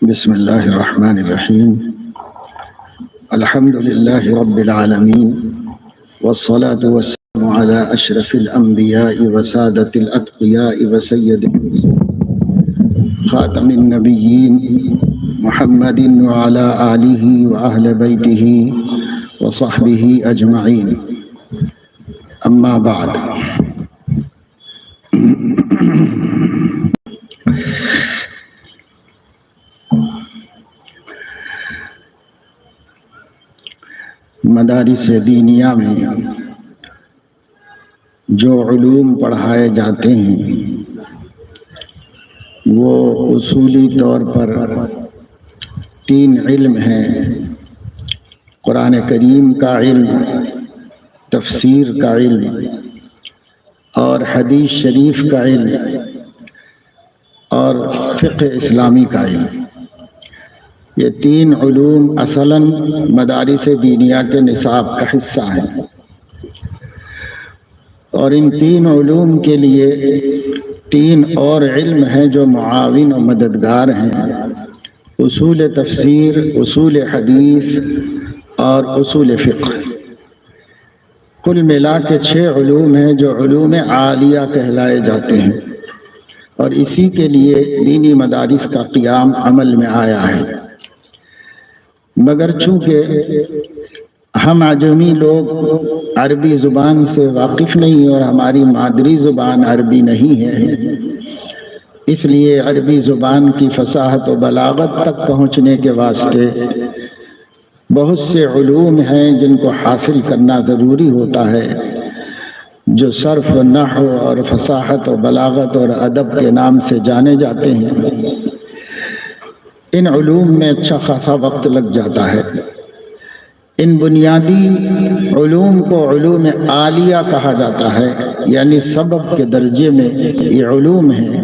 بسم الله الرحمن الرحيم. الحمد لله رب العالمين، والصلاة والسلام على أشرف الأنبياء وسادة الأتقياء وسيد المرسلين خاتم النبيين محمد وعلى آله وأهل بيته وصحبه أجمعين. أما بعد، مدارس دینیہ میں جو علوم پڑھائے جاتے ہیں وہ اصولی طور پر 3 علم ہیں: قرآن کریم کا علم، تفسیر کا علم اور حدیث شریف کا علم اور فقہ اسلامی کا علم۔ یہ 3 علوم اصلاً مدارس دینیہ کے نصاب کا حصہ ہیں، اور ان 3 علوم کے لیے 3 اور علم ہیں جو معاون و مددگار ہیں: اصول تفسیر، اصول حدیث اور اصول فقہ۔ کل ملا کے 6 علوم ہیں جو علوم عالیہ کہلائے جاتے ہیں، اور اسی کے لیے دینی مدارس کا قیام عمل میں آیا ہے۔ مگر چونکہ ہم عجمی لوگ عربی زبان سے واقف نہیں اور ہماری مادری زبان عربی نہیں ہے، اس لیے عربی زبان کی فصاحت و بلاغت تک پہنچنے کے واسطے بہت سے علوم ہیں جن کو حاصل کرنا ضروری ہوتا ہے، جو صرف، نحو اور فصاحت و بلاغت اور ادب کے نام سے جانے جاتے ہیں۔ ان علوم میں اچھا خاصا وقت لگ جاتا ہے۔ ان بنیادی علوم کو علوم عالیہ کہا جاتا ہے، یعنی سبب کے درجے میں یہ علوم ہیں،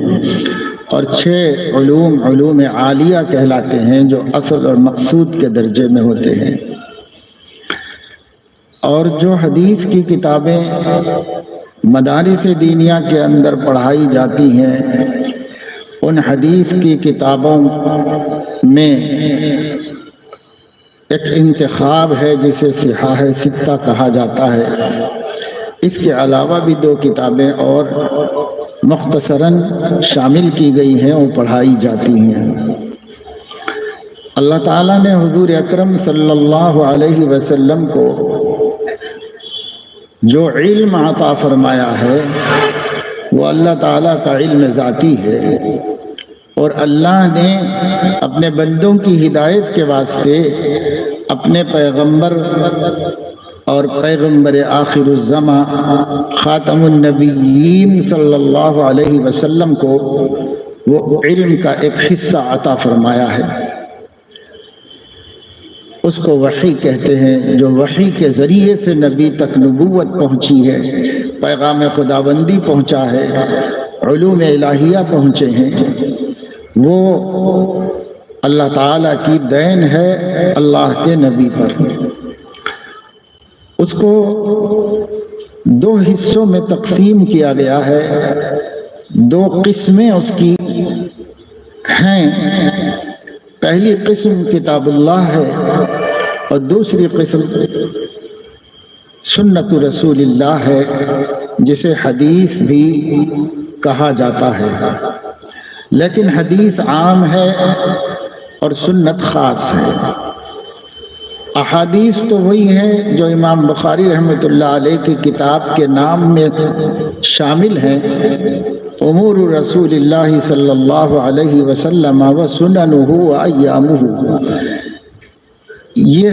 اور 6 علوم علوم عالیہ کہلاتے ہیں جو اصل اور مقصود کے درجے میں ہوتے ہیں۔ اور جو حدیث کی کتابیں مدارس دینیہ کے اندر پڑھائی جاتی ہیں، ان حدیث کی کتابوں میں ایک انتخاب ہے جسے صحاح ستہ کہا جاتا ہے۔ اس کے علاوہ بھی 2 کتابیں اور مختصراً شامل کی گئی ہیں اور پڑھائی جاتی ہیں۔ اللہ تعالیٰ نے حضور اکرم صلی اللہ علیہ وسلم کو جو علم عطا فرمایا ہے وہ اللہ تعالیٰ کا علم ذاتی ہے، اور اللہ نے اپنے بندوں کی ہدایت کے واسطے اپنے پیغمبر اور پیغمبر آخر الزماں خاتم النبیین صلی اللہ علیہ وسلم کو وہ علم کا ایک حصہ عطا فرمایا ہے۔ اس کو وحی کہتے ہیں، جو وحی کے ذریعے سے نبی تک نبوت پہنچی ہے، پیغام خداوندی پہنچا ہے، علوم الہیہ پہنچے ہیں۔ وہ اللہ تعالیٰ کی دین ہے اللہ کے نبی پر۔ اس کو 2 حصوں میں تقسیم کیا گیا ہے، 2 قسمیں اس کی ہیں۔ پہلی قسم کتاب اللہ ہے اور دوسری قسم سنت رسول اللہ ہے، جسے حدیث بھی کہا جاتا ہے، لیکن حدیث عام ہے اور سنت خاص ہے۔ احادیث تو وہی ہیں جو امام بخاری رحمۃ اللہ علیہ کی کتاب کے نام میں شامل ہیں: امور رسول اللہ صلی اللہ علیہ وسلم و سننہ و ایامہ۔ یہ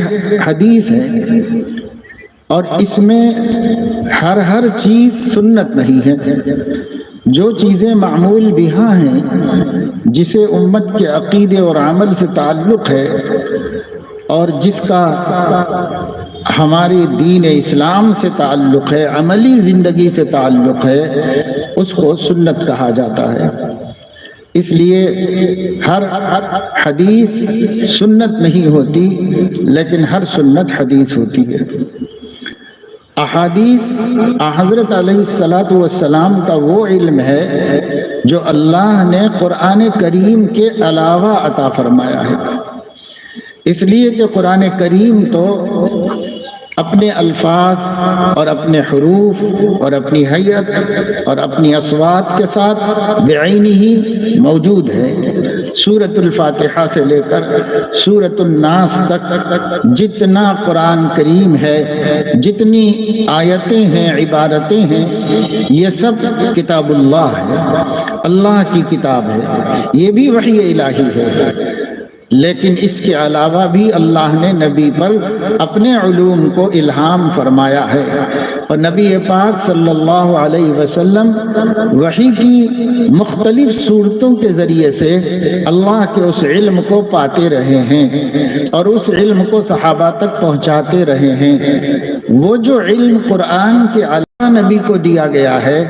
حدیث ہے، اور اس میں ہر چیز سنت نہیں ہے۔ جو چیزیں معمول بہا ہیں، جسے امت کے عقیدے اور عمل سے تعلق ہے اور جس کا ہماری دین اسلام سے تعلق ہے، عملی زندگی سے تعلق ہے، اس کو سنت کہا جاتا ہے۔ اس لیے ہر حدیث سنت نہیں ہوتی، لیکن ہر سنت حدیث ہوتی ہے۔ احادیث حضرت علیہ الصلاۃ والسلام کا وہ علم ہے جو اللہ نے قرآن کریم کے علاوہ عطا فرمایا ہے، اس لیے کہ قرآن کریم تو اپنے الفاظ اور اپنے حروف اور اپنی حیت اور اپنی اصوات کے ساتھ بعینی ہی موجود ہے۔ سورۃ الفاتحہ سے لے کر سورۃ الناس تک جتنا قرآن کریم ہے، جتنی آیتیں ہیں، عبارتیں ہیں، یہ سب کتاب اللہ ہے، اللہ کی کتاب ہے، یہ بھی وحی الہی ہے۔ لیکن اس کے علاوہ بھی اللہ نے نبی پر اپنے علوم کو الہام فرمایا ہے، اور نبی پاک صلی اللہ علیہ وسلم وحی کی مختلف صورتوں کے ذریعے سے اللہ کے اس علم کو پاتے رہے ہیں اور اس علم کو صحابہ تک پہنچاتے رہے ہیں۔ وہ جو علم قرآن کے علاوہ نبی کو دیا گیا ہے،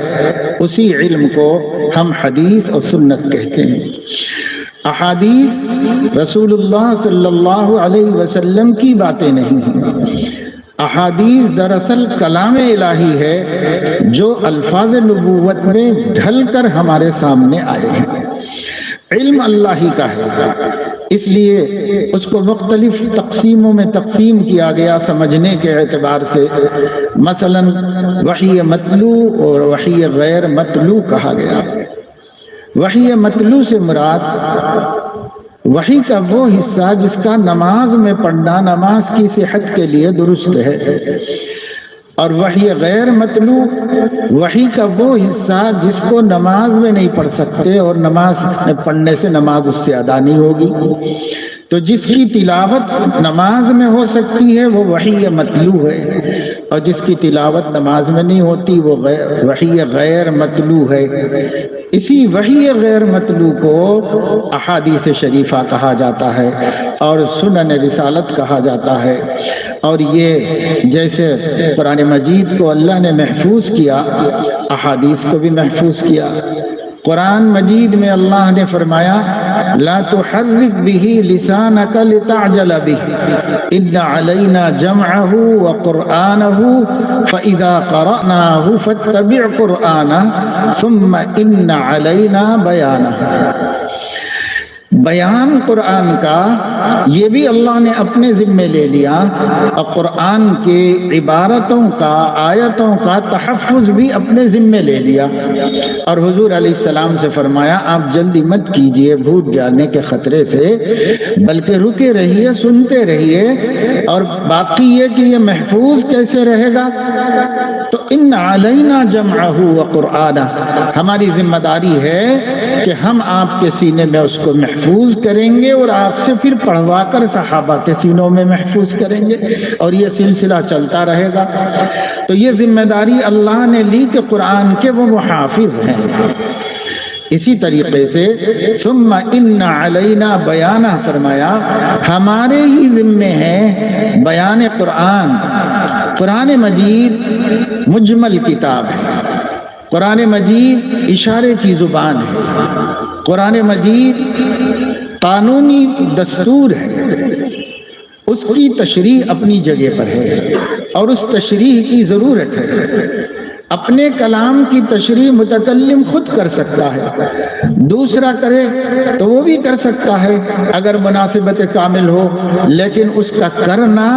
اسی علم کو ہم حدیث اور سنت کہتے ہیں۔ احادیث رسول اللہ صلی اللہ علیہ وسلم کی باتیں نہیں ہیں، احادیث دراصل کلام الہی ہے جو الفاظ نبوت میں ڈھل کر ہمارے سامنے آئے ہیں۔ علم اللہ ہی کا ہے، اس لیے اس کو مختلف تقسیموں میں تقسیم کیا گیا سمجھنے کے اعتبار سے۔ مثلا وحی مطلوع اور وحی غیر مطلوع کہا گیا۔ وحی مطلوع سے مراد وحی کا وہ حصہ جس کا نماز میں پڑھنا نماز کی صحت کے لیے درست ہے، اور وحی غیر مطلوع وحی کا وہ حصہ جس کو نماز میں نہیں پڑھ سکتے اور نماز میں پڑھنے سے نماز اس سے ادا نہیں ہوگی۔ تو جس کی تلاوت نماز میں ہو سکتی ہے وہ وحی مطلوع ہے، اور جس کی تلاوت نماز میں نہیں ہوتی وہ وحی غیر مطلوع ہے۔ اسی وحی غیر مطلوع کو احادیث شریفہ کہا جاتا ہے اور سنن رسالت کہا جاتا ہے۔ اور یہ جیسے قرآن مجید کو اللہ نے محفوظ کیا، احادیث کو بھی محفوظ کیا۔ قرآن مجید میں اللہ نے فرمایا لا تحرک به لسانک لتعجل به ان علینا جمعہ وقرآنہ فاذا قرأناہ فاتبع قرآنہ ثم ان علینا بیانہ۔ بیان قرآن کا یہ بھی اللہ نے اپنے ذمے لے لیا، اور قرآن کے عبارتوں کا آیتوں کا تحفظ بھی اپنے ذمے لے لیا۔ اور حضور علیہ السلام سے فرمایا آپ جلدی مت کیجئے بھول جانے کے خطرے سے، بلکہ رکے رہیے، سنتے رہیے۔ اور باقی یہ کہ یہ محفوظ کیسے رہے گا، تو ان علینا جمعہ وقرآنہ، ہماری ذمہ داری ہے کہ ہم آپ کے سینے میں اس کو محفوظ کریں گے اور آپ سے پھر پڑھوا کر صحابہ کے سینوں میں محفوظ کریں گے، اور یہ سلسلہ چلتا رہے گا۔ تو یہ ذمہ داری اللہ نے لی کہ قرآن کے وہ محافظ ہیں۔ اسی طریقے سے ثم ان علینا بیانہ فرمایا، ہمارے ہی ذمے ہے بیان قرآن۔ قرآن مجید مجمل کتاب ہے، قرآن مجید اشارے کی زبان ہے، قرآن مجید قانونی دستور ہے، اس کی تشریح اپنی جگہ پر ہے اور اس تشریح کی ضرورت ہے۔ اپنے کلام کی تشریح متکلم خود کر سکتا ہے، دوسرا کرے تو وہ بھی کر سکتا ہے اگر مناسبت کامل ہو، لیکن اس کا کرنا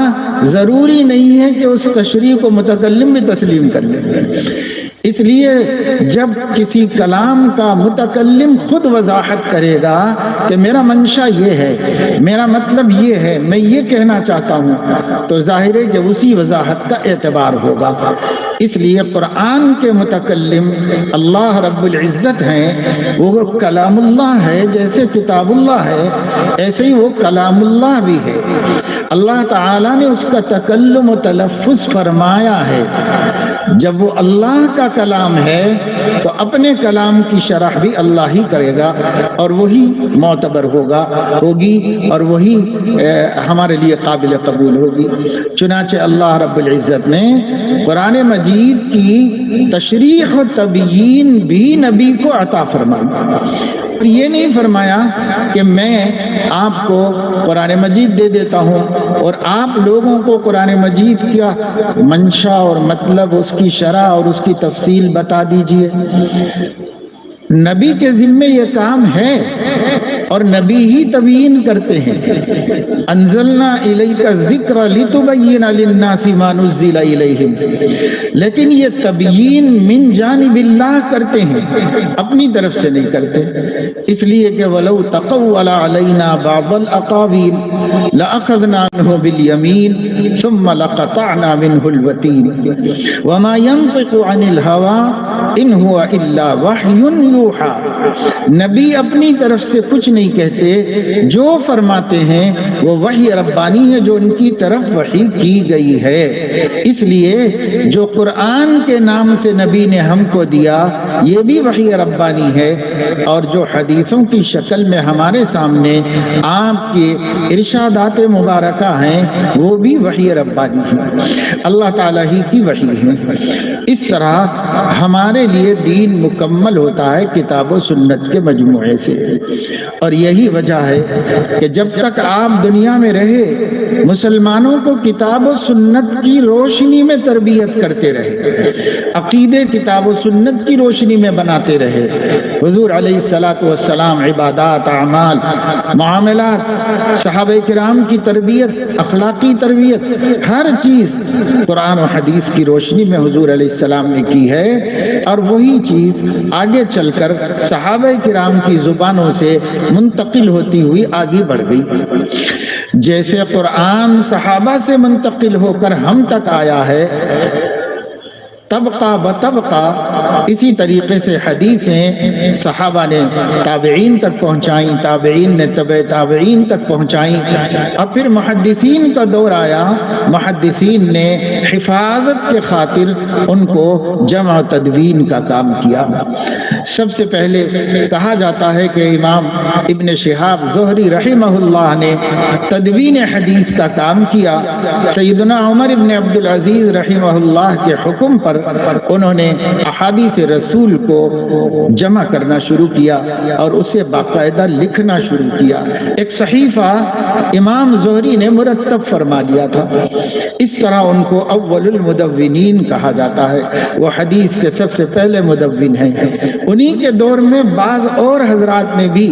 ضروری نہیں ہے کہ اس تشریح کو متکلم بھی تسلیم کر لے۔ اس لیے جب کسی کلام کا متکلم خود وضاحت کرے گا کہ میرا منشا یہ ہے، میرا مطلب یہ ہے، میں یہ کہنا چاہتا ہوں، تو ظاہر ہے کہ اسی وضاحت کا اعتبار ہوگا۔ اس لیے قرآن کے متکلم اللہ رب العزت ہیں، وہ کلام اللہ ہے، جیسے کتاب اللہ ہے ایسے ہی وہ کلام اللہ بھی ہے۔ اللہ تعالیٰ نے اس کا تکلم و تلفظ فرمایا ہے۔ جب وہ اللہ کا کلام ہے تو اپنے کلام کی شرح بھی اللہ ہی کرے گا، اور وہی معتبر ہوگی اور وہی ہمارے لیے قابل قبول ہوگی۔ چنانچہ اللہ رب العزت نے قرآن مجید کی تشریح و تبیین بھی نبی کو عطا فرمائی۔ اور یہ نہیں فرمایا کہ میں آپ کو قرآن مجید دے دیتا ہوں اور آپ لوگوں کو قرآن مجید کا منشا اور مطلب، اس کی شرح اور اس کی تفصیل بتا دیجئے۔ نبی کے ذمے یہ کام ہے اور نبی ہی تبیین کرتے ہیں۔ انزلنا الیک الذکر لتبین للناس ما نزل الیہم، لیکن یہ تبیین من جانب اللہ کرتے ہیں، اپنی طرف سے نہیں کرتے۔ اس لیے کہ وَلَوْ تَقَوَّلَ عَلَيْنَا بَعْضَ الْأَقَاوِيلِ لَأَخَذْنَا مِنْهُ بِالْيَمِينِ ثُمَّ لَقَطَعْنَا مِنْهُ الْوَتِينَ وَمَا يَنطِقُ عَنِ الْهَوَىٰ إِنْ هُوَ إِلَّا وَحْيٌ يُوحَىٰ۔ نبی اپنی طرف سے کچھ نہیں کہتے، جو فرماتے ہیں وہ وحی ربانی ہے جو ان کی طرف وحی کی گئی ہے۔ اس لیے جو قرآن کے نام سے نبی نے ہم کو دیا یہ بھی وحی ربانی ہے، اور جو حدیثوں کی شکل میں ہمارے سامنے آپ کے ارشادات مبارکہ ہیں وہ بھی وحی ربانی ہے، اللہ تعالیٰ ہی کی وحی ہے۔ اس طرح ہمارے لیے دین مکمل ہوتا ہے کتاب و سنت کے مجموعے سے، اور یہی وجہ ہے کہ جب تک آپ دنیا میں رہے مسلمانوں کو کتاب و سنت کی روشنی میں تربیت کرتے رہے، عقیدے کتاب و سنت کی روشنی میں بناتے رہے۔ حضور علیہ الصلاۃ والسلام عبادات، اعمال، معاملات، صحابہ کرام کی تربیت، اخلاقی تربیت، ہر چیز قرآن و حدیث کی روشنی میں حضور علیہ السلام نے کی ہے، اور وہی چیز آگے چل کر صحابہ کرام کی زبانوں سے منتقل ہوتی ہوئی آگے بڑھ گئی۔ جیسے قرآن صحابہ سے منتقل ہو کر ہم تک آیا ہے طبقہ بطبقہ، اسی طریقے سے حدیثیں صحابہ نے تابعین تک پہنچائیں، تابعین نے تبع تابعین تک پہنچائیں، اور پھر محدثین کا دور آیا، محدثین نے حفاظت کے خاطر ان کو جمع و تدوین کا کام کیا۔ سب سے پہلے کہا جاتا ہے کہ امام ابن شہاب زہری رحمہ اللہ نے تدوین حدیث کا کام کیا۔ سیدنا عمر ابن عبدالعزیز رحمہ اللہ کے حکم پر انہوں نے احادیث رسول کو جمع کرنا شروع کیا اور اسے باقاعدہ لکھنا شروع کیا۔ ایک صحیفہ امام زہری نے مرتب فرما لیا تھا، اس طرح ان کو اول المدونین کہا جاتا ہے، وہ حدیث کے سب سے پہلے مدون ہیں۔ انہی کے دور میں بعض اور حضرات نے بھی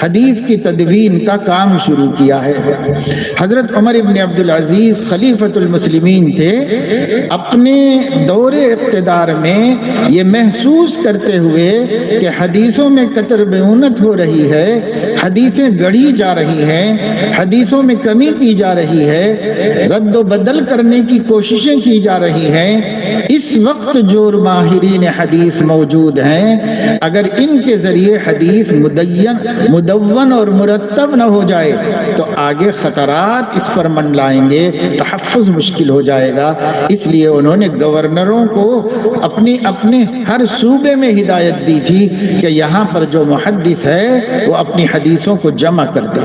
حدیث کی تدوین کا کام شروع کیا ہے۔ حضرت عمر ابن عبدالعزیز خلیفۃ المسلمین تھے، اپنے دور اقتدار میں یہ محسوس کرتے ہوئے کہ حدیثوں میں کثر بیونت ہو رہی ہے، حدیثیں گڑھی جا رہی ہیں، حدیثوں میں کمی کی جا رہی ہے، رد و بدل کرنے کی کوششیں کی جا رہی ہیں، اس وقت جو ماہرین حدیث موجود ہیں اگر ان کے ذریعے حدیث مدون اور مرتب نہ ہو جائے تو آگے خطرات اس پر منڈلائیں گے، تحفظ مشکل ہو جائے گا۔ اس لیے انہوں نے گورنروں کو اپنے ہر صوبے میں ہدایت دی تھی کہ یہاں پر جو محدث ہے وہ اپنی حدیثوں کو جمع کر دے۔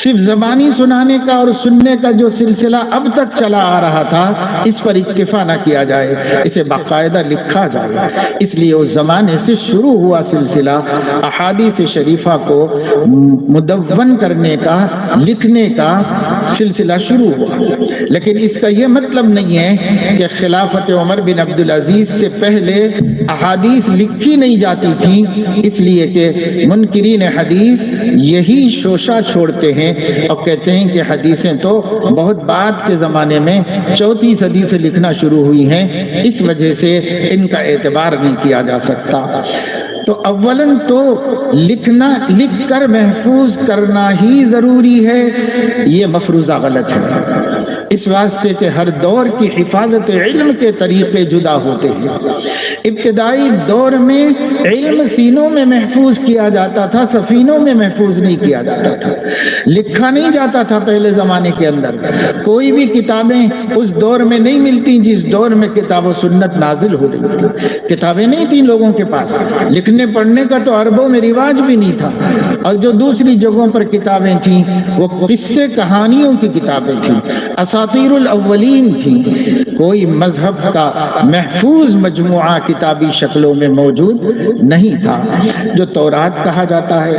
صرف زبانی سنانے کا اور سننے کا جو سلسلہ اب تک چلا آ رہا تھا اس پر اکتفا نہ کیا جائے، اسے باقاعدہ لکھا جائے۔ اس لیے اس زمانے سے شروع ہوا سلسلہ احادیث شریفہ کو مدون کرنے کا، لکھنے کا سلسلہ شروع ہوا۔ لیکن اس کا یہ مطلب نہیں ہے کہ خلافت عمر بن عبدالعزیز سے پہلے احادیث لکھی نہیں جاتی تھیں، اس لیے کہ منکرین حدیث یہی شوشہ چھوڑتے ہیں اور کہتے ہیں کہ حدیثیں تو بہت بعد کے زمانے میں 4 صدی سے لکھنا شروع ہوئی ہیں، اس وجہ سے ان کا اعتبار نہیں کیا جا سکتا۔ تو اولاً تو لکھ کر محفوظ کرنا ہی ضروری ہے، یہ مفروضہ غلط ہے، اس واسطے کہ ہر دور کی حفاظت علم کے طریقے جدا ہوتے ہیں۔ ابتدائی دور میں علم سینوں میں محفوظ کیا جاتا تھا، سفینوں میں محفوظ نہیں کیا جاتا تھا، لکھا نہیں جاتا تھا۔ پہلے زمانے کے اندر کوئی بھی کتابیں اس دور میں نہیں ملتی جس دور میں کتاب و سنت نازل ہو رہی تھی۔ کتابیں نہیں تھیں لوگوں کے پاس، لکھنے پڑھنے کا تو عربوں میں رواج بھی نہیں تھا، اور جو دوسری جگہوں پر کتابیں تھیں وہ قصے کہانیوں کی کتابیں تھیں، اساطیر الاولین تھیں۔ کوئی مذہب کا محفوظ مجموعہ کتابی شکلوں میں موجود نہیں تھا۔ جو تورات کہا جاتا ہے،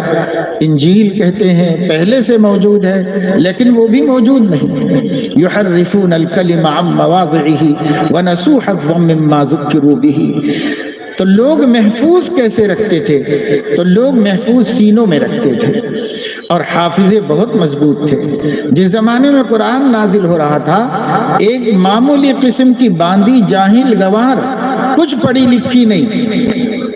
انجیل کہتے ہیں، پہلے سے موجود ہے لیکن وہ بھی موجود نہیں۔ یحرفون الکلم عن مواضعہ ونسوا حظا مما ذکروا بہ۔ تو لوگ محفوظ کیسے رکھتے تھے؟ تو لوگ محفوظ سینوں میں رکھتے تھے اور حافظے بہت مضبوط تھے۔ جس زمانے میں قرآن نازل ہو رہا تھا، ایک معمولی قسم کی باندی جاہل گوار، کچھ پڑھی لکھی نہیں،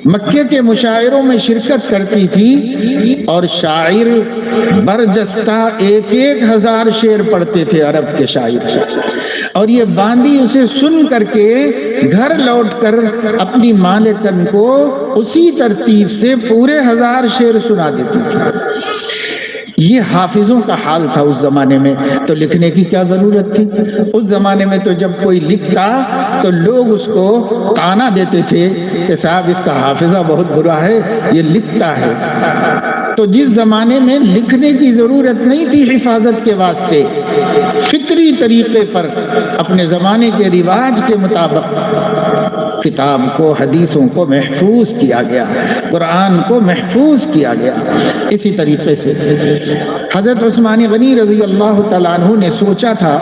مکے کے مشاعروں میں شرکت کرتی تھی اور شاعر برجستہ 1000 شعر پڑھتے تھے عرب کے شاعر، اور یہ باندی اسے سن کر کے گھر لوٹ کر اپنی مالکن کو اسی ترتیب سے پورے 1000 شعر سنا دیتی تھی۔ یہ حافظوں کا حال تھا اس زمانے میں، تو لکھنے کی کیا ضرورت تھی؟ اس زمانے میں تو جب کوئی لکھتا تو لوگ اس کو طعنہ دیتے تھے کہ صاحب اس کا حافظہ بہت برا ہے، یہ لکھتا ہے۔ تو جس زمانے میں لکھنے کی ضرورت نہیں تھی حفاظت کے واسطے، فطری طریقے پر اپنے زمانے کے رواج کے مطابق کتاب کو، حدیثوں کو محفوظ کیا گیا، قرآن کو محفوظ کیا گیا۔ اسی طریقے سے حضرت عثمان غنی رضی اللہ تعالیٰ عنہ نے سوچا تھا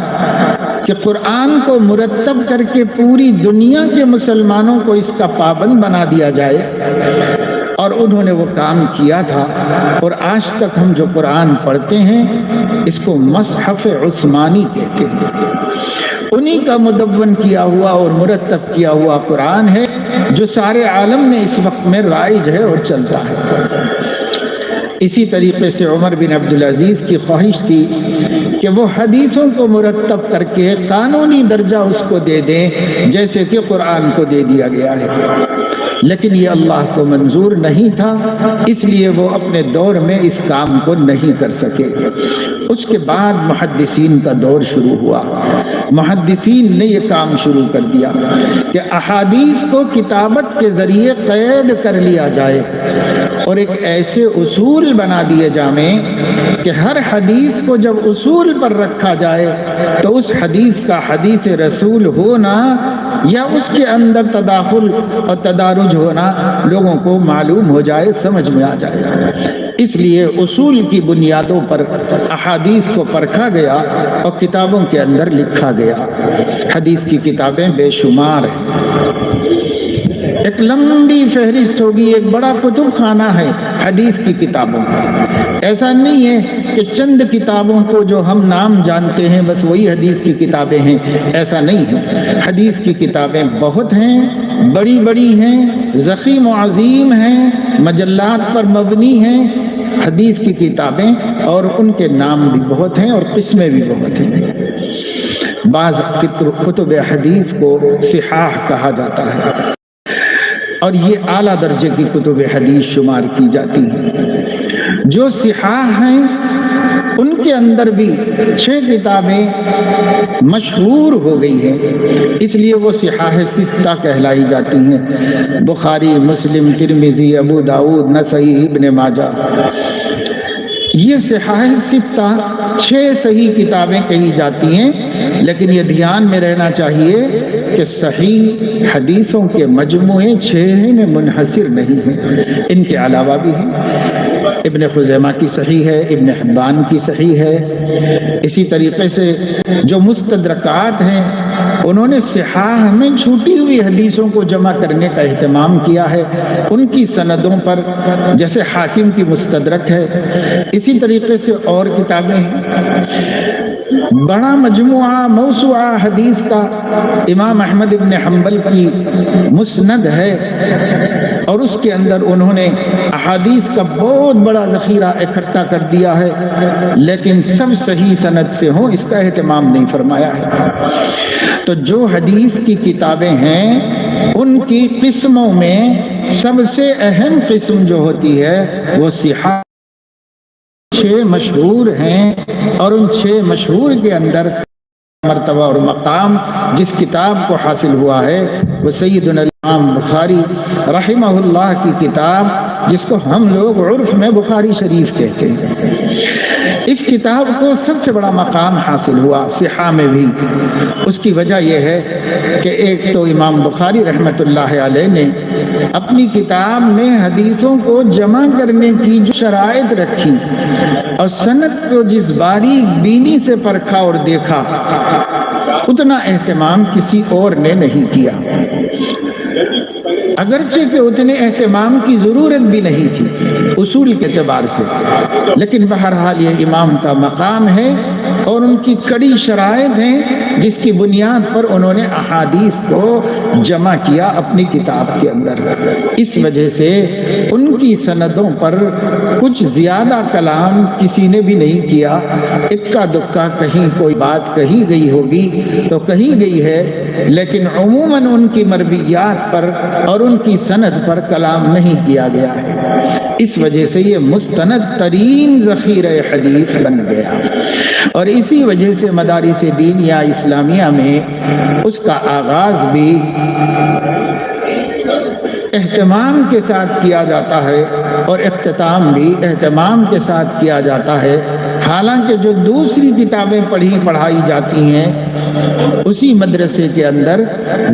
کہ قرآن کو مرتب کر کے پوری دنیا کے مسلمانوں کو اس کا پابند بنا دیا جائے، اور انہوں نے وہ کام کیا تھا، اور آج تک ہم جو قرآن پڑھتے ہیں اس کو مصحف عثمانی کہتے ہیں۔ انہی کا مدون کیا ہوا اور مرتب کیا ہوا قرآن ہے جو سارے عالم میں اس وقت میں رائج ہے اور چلتا ہے۔ اسی طریقے سے عمر بن عبدالعزیز کی خواہش تھی کہ وہ حدیثوں کو مرتب کر کے قانونی درجہ اس کو دے دیں جیسے کہ قرآن کو دے دیا گیا ہے، لیکن یہ اللہ کو منظور نہیں تھا، اس لیے وہ اپنے دور میں اس کام کو نہیں کر سکے۔ اس کے بعد محدثین کا دور شروع ہوا۔ محدثین نے یہ کام شروع کر دیا کہ احادیث کو کتابت کے ذریعے قید کر لیا جائے اور ایک ایسے اصول بنا دیے جائیں کہ ہر حدیث کو جب اصول پر رکھا جائے تو اس حدیث کا حدیث رسول ہونا یا اس کے اندر تداخل اور تدارج ہونا لوگوں کو معلوم ہو جائے، سمجھ میں آ جائے۔ اس لیے اصول کی بنیادوں پر احادیث کو پرکھا گیا اور کتابوں کے اندر لکھا گیا۔ حدیث کی کتابیں بے شمار ہیں، ایک لمبی فہرست ہوگی، ایک بڑا کتب خانہ ہے حدیث کی کتابوں کا۔ ایسا نہیں ہے کہ چند کتابوں کو جو ہم نام جانتے ہیں بس وہی حدیث کی کتابیں ہیں، ایسا نہیں ہے۔ حدیث کی کتابیں بہت ہیں، بڑی بڑی ہیں، ضخیم و عظیم ہیں، مجلات پر مبنی ہیں حدیث کی کتابیں، اور ان کے نام بھی بہت ہیں اور قسمیں بھی بہت ہیں۔ بعض کتب حدیث کو صحاح کہا جاتا ہے اور یہ اعلیٰ درجے کی کتب حدیث شمار کی جاتی ہیں۔ جو صحاح ہیں ان کے اندر بھی 6 کتابیں مشہور ہو گئی ہیں، اس لیے وہ صحاح 6 کہلائی جاتی ہیں: بخاری، مسلم، ترمذی، ابو داؤد، نسائی، ابن ماجہ۔ یہ صحاح 6 صحیح کتابیں کہی جاتی ہیں، لیکن یہ دھیان میں رہنا چاہیے کہ صحیح حدیثوں کے مجموعے 6 میں منحصر نہیں ہیں، ان کے علاوہ بھی ہیں۔ ابن خزیمہ کی صحیح ہے، ابن حبان کی صحیح ہے۔ اسی طریقے سے جو مستدرکات ہیں انہوں نے صحاح میں چھوٹی ہوئی حدیثوں کو جمع کرنے کا اہتمام کیا ہے، ان کی سندوں پر، جیسے حاکم کی مستدرک ہے۔ اسی طریقے سے اور کتابیں ہیں۔ بڑا مجموعہ موسوعہ حدیث کا امام احمد ابن حنبل کی مسند ہے، اور اس کے اندر انہوں نے احادیث کا بہت بڑا ذخیرہ اکٹھا کر دیا ہے، لیکن سب صحیح سند سے ہوں اس کا اہتمام نہیں فرمایا ہے۔ تو جو حدیث کی کتابیں ہیں ان کی قسموں میں سب سے اہم قسم جو ہوتی ہے وہ صحاح 6 مشہور ہیں، اور ان 6 مشہور کے اندر مرتبہ اور مقام جس کتاب کو حاصل ہوا ہے وہ سیدنا الامام بخاری رحمہ اللہ کی کتاب، جس کو ہم لوگ عرف میں بخاری شریف کہتے ہیں۔ اس کتاب کو سب سے بڑا مقام حاصل ہوا صحہ میں بھی۔ اس کی وجہ یہ ہے کہ ایک تو امام بخاری رحمۃ اللہ علیہ نے اپنی کتاب میں حدیثوں کو جمع کرنے کی جو شرائط رکھی اور سند کو جس باریک بینی سے پرکھا اور دیکھا، اتنا اہتمام کسی اور نے نہیں کیا، اگرچہ کہ اتنے اہتمام کی ضرورت بھی نہیں تھی اصول کے اعتبار سے، لیکن بہرحال یہ امام کا مقام ہے اور ان کی کڑی شرائط ہیں جس کی بنیاد پر انہوں نے احادیث کو جمع کیا اپنی کتاب کے اندر۔ اس وجہ سے ان کی سندوں پر کچھ زیادہ کلام کسی نے بھی نہیں کیا، اکا دکا کہیں کوئی بات کہی گئی ہوگی تو کہی گئی ہے، لیکن عموماً ان کی مرویات پر اور ان کی سند پر کلام نہیں کیا گیا ہے۔ اس وجہ سے یہ مستند ترین ذخیرہ حدیث بن گیا، اور اسی وجہ سے مدارس دینیہ اسلامیہ میں اس کا آغاز بھی اہتمام کے ساتھ کیا جاتا ہے اور اختتام بھی اہتمام کے ساتھ کیا جاتا ہے، حالانکہ جو دوسری کتابیں پڑھائی جاتی ہیں اسی مدرسے کے اندر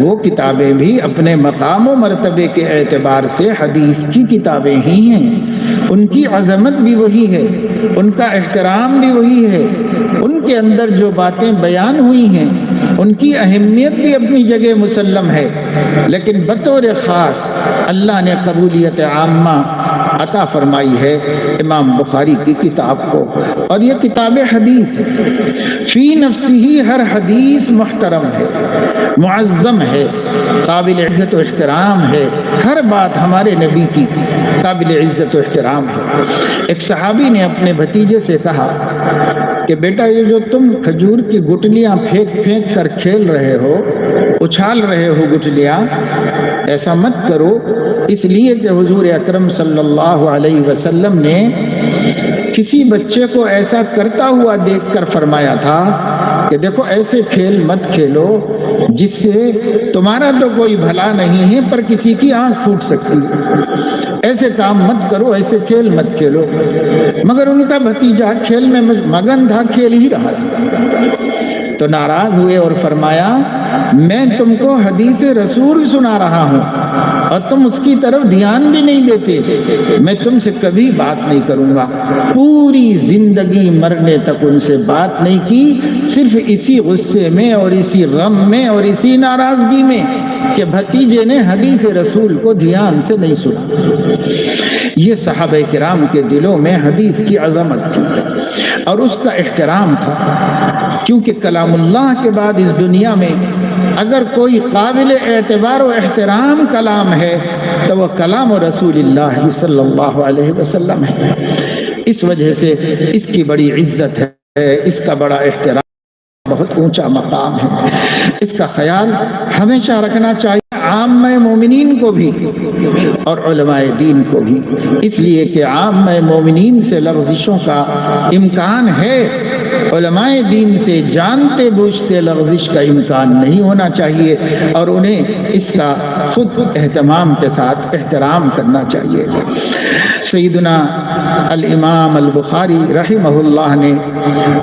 وہ کتابیں بھی اپنے مقام و مرتبے کے اعتبار سے حدیث کی کتابیں ہی ہیں، ان کی عظمت بھی وہی ہے، ان کا احترام بھی وہی ہے، ان کے اندر جو باتیں بیان ہوئی ہیں ان کی اہمیت بھی اپنی جگہ مسلم ہے، لیکن بطور خاص اللہ نے قبولیت عامہ عطا فرمائی ہے امام بخاری کی کتاب کو، اور یہ کتاب حدیث ہے، فی نفسی ہر حدیث محترم ہے، معظم ہے، قابل عزت و احترام ہے، ہر بات ہمارے نبی کی قابل عزت و احترام ہے۔ ایک صحابی نے اپنے بھتیجے سے کہا کہ بیٹا یہ جو تم کھجور کی گٹلیاں پھینک پھینک کر کھیل رہے ہو، اچھال رہے ہو گٹلیاں، ایسا مت کرو، اس لیے کہ حضور اکرم صلی اللہ علیہ وسلم نے کسی بچے کو ایسا کرتا ہوا دیکھ کر فرمایا تھا کہ دیکھو ایسے کھیل مت کھیلو جس سے تمہارا تو کوئی بھلا نہیں ہے پر کسی کی آنکھ پھوٹ سکتی ہے، ایسے کام مت کرو، ایسے کھیل مت کھیلو۔ مگر ان کا بھتیجا کھیل میں مگن تھا، کھیل ہی رہا تھا، تو ناراض ہوئے اور فرمایا میں تم کو حدیث رسول سنا رہا ہوں اور تم اس کی طرف دھیان بھی نہیں دیتے، میں تم سے کبھی بات نہیں کروں گا۔ پوری زندگی مرنے تک ان سے بات نہیں کی، صرف اسی غصے میں اور اسی غم میں اور اسی ناراضگی میں کہ بھتیجے نے حدیث رسول کو دھیان سے نہیں سنا۔ یہ صحابہ کرام کے دلوں میں حدیث کی عظمت تھی اور اس کا احترام تھا، کیونکہ کلام اللہ کے بعد اس دنیا میں اگر کوئی قابل اعتبار و احترام کلام ہے تو وہ کلام رسول اللہ صلی اللہ علیہ وسلم ہے۔ اس وجہ سے اس کی بڑی عزت ہے، اس کا بڑا احترام، بہت اونچا مقام ہے۔ اس کا خیال ہمیشہ رکھنا چاہیے عامہ مومنین کو بھی اور علماء دین کو بھی، اس لیے کہ عامہ مومنین سے لغزشوں کا امکان ہے، علماء دین سے جانتے بوجھتے لغزش کا امکان نہیں ہونا چاہیے، اور انہیں اس کا خود اہتمام کے ساتھ احترام کرنا چاہیے۔ سیدنا الامام البخاری رحمہ اللہ نے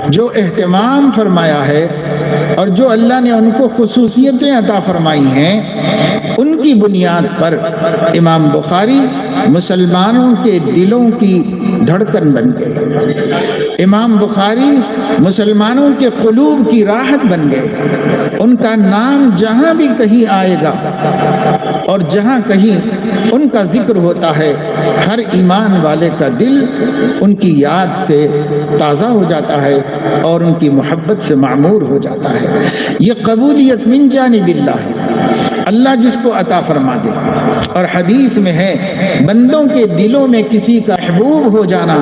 جو اہتمام فرمایا ہے اور جو اللہ نے ان کو خصوصیتیں عطا فرمائی ہیں، ان کی بنیاد پر امام بخاری مسلمانوں کے دلوں کی دھڑکن بن گئے، امام بخاری مسلمانوں کے قلوب کی راحت بن گئے۔ ان کا نام جہاں بھی کہیں آئے گا اور جہاں کہیں ان کا ذکر ہوتا ہے، ہر ایمان والے کا دل ان کی یاد سے تازہ ہو جاتا ہے اور ان کی محبت سے معمور ہو جاتا ہے۔ یہ قبولیت من جانب اللہ ہے، اللہ جس کو عطا فرما دے، اور حدیث میں ہے بندوں کے دلوں میں کسی کا محبوب ہو جانا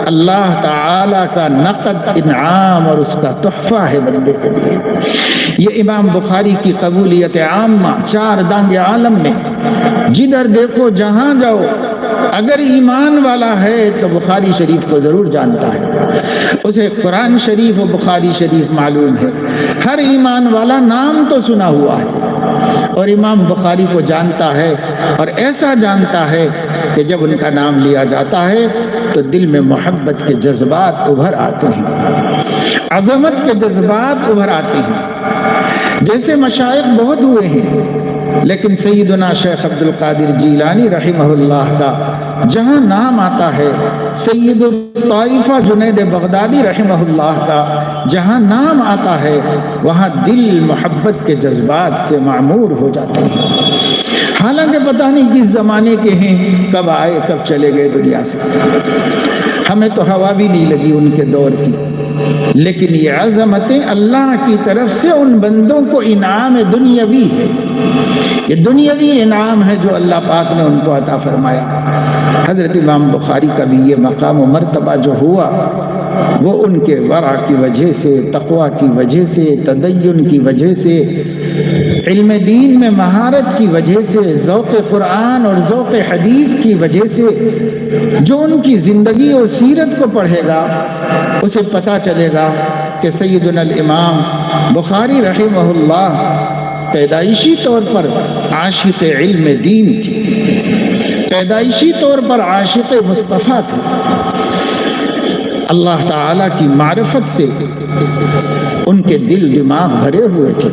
اللہ تعالی کا نقد انعام اور اس کا تحفہ ہے بندے کے لیے۔ یہ امام بخاری کی قبولیت عامہ چار دانگ عالم میں جدھر دیکھو جہاں جاؤ، اگر ایمان والا ہے تو بخاری شریف کو ضرور جانتا ہے، اسے قرآن شریف و بخاری شریف معلوم ہے، ہر ایمان والا نام تو سنا ہوا ہے اور امام بخاری کو جانتا ہے، اور ایسا جانتا ہے کہ جب ان کا نام لیا جاتا ہے تو دل میں محبت کے جذبات ابھر آتے ہیں، عظمت کے جذبات ابھر آتے ہیں۔ جیسے مشائخ بہت ہوئے ہیں، لیکن سیدنا شیخ عبد القادر جیلانی رحمہ اللہ کا جہاں نام آتا ہے، سید الطائفہ جنید بغدادی رحمہ اللہ کا جہاں نام آتا ہے، وہاں دل محبت کے جذبات سے معمور ہو جاتے ہیں۔ حالانکہ پتہ نہیں کس زمانے کے ہیں، کب آئے کب چلے گئے دنیا سے، ہمیں تو ہوا بھی نہیں لگی ان کے دور کی، لیکن یہ عظمتیں اللہ کی طرف سے ان بندوں کو انعام دنیاوی ہے، یہ دنیاوی انعام ہے جو اللہ پاک نے ان کو عطا فرمایا۔ حضرت امام بخاری کا بھی یہ مقام و مرتبہ جو ہوا، وہ ان کے ورع کی وجہ سے، تقوی کی وجہ سے، تدین کی وجہ سے، علم دین میں مہارت کی وجہ سے، ذوق قرآن اور ذوق حدیث کی وجہ سے، جو ان کی زندگی اور سیرت کو پڑھے گا اسے پتہ چلے گا کہ سیدنا الامام بخاری رحمہ اللہ پیدائشی طور پر عاشق علم دین تھی، پیدائشی طور پر عاشق مصطفیٰ تھے، اللہ تعالیٰ کی معرفت سے ان کے دل دماغ بھرے ہوئے تھے۔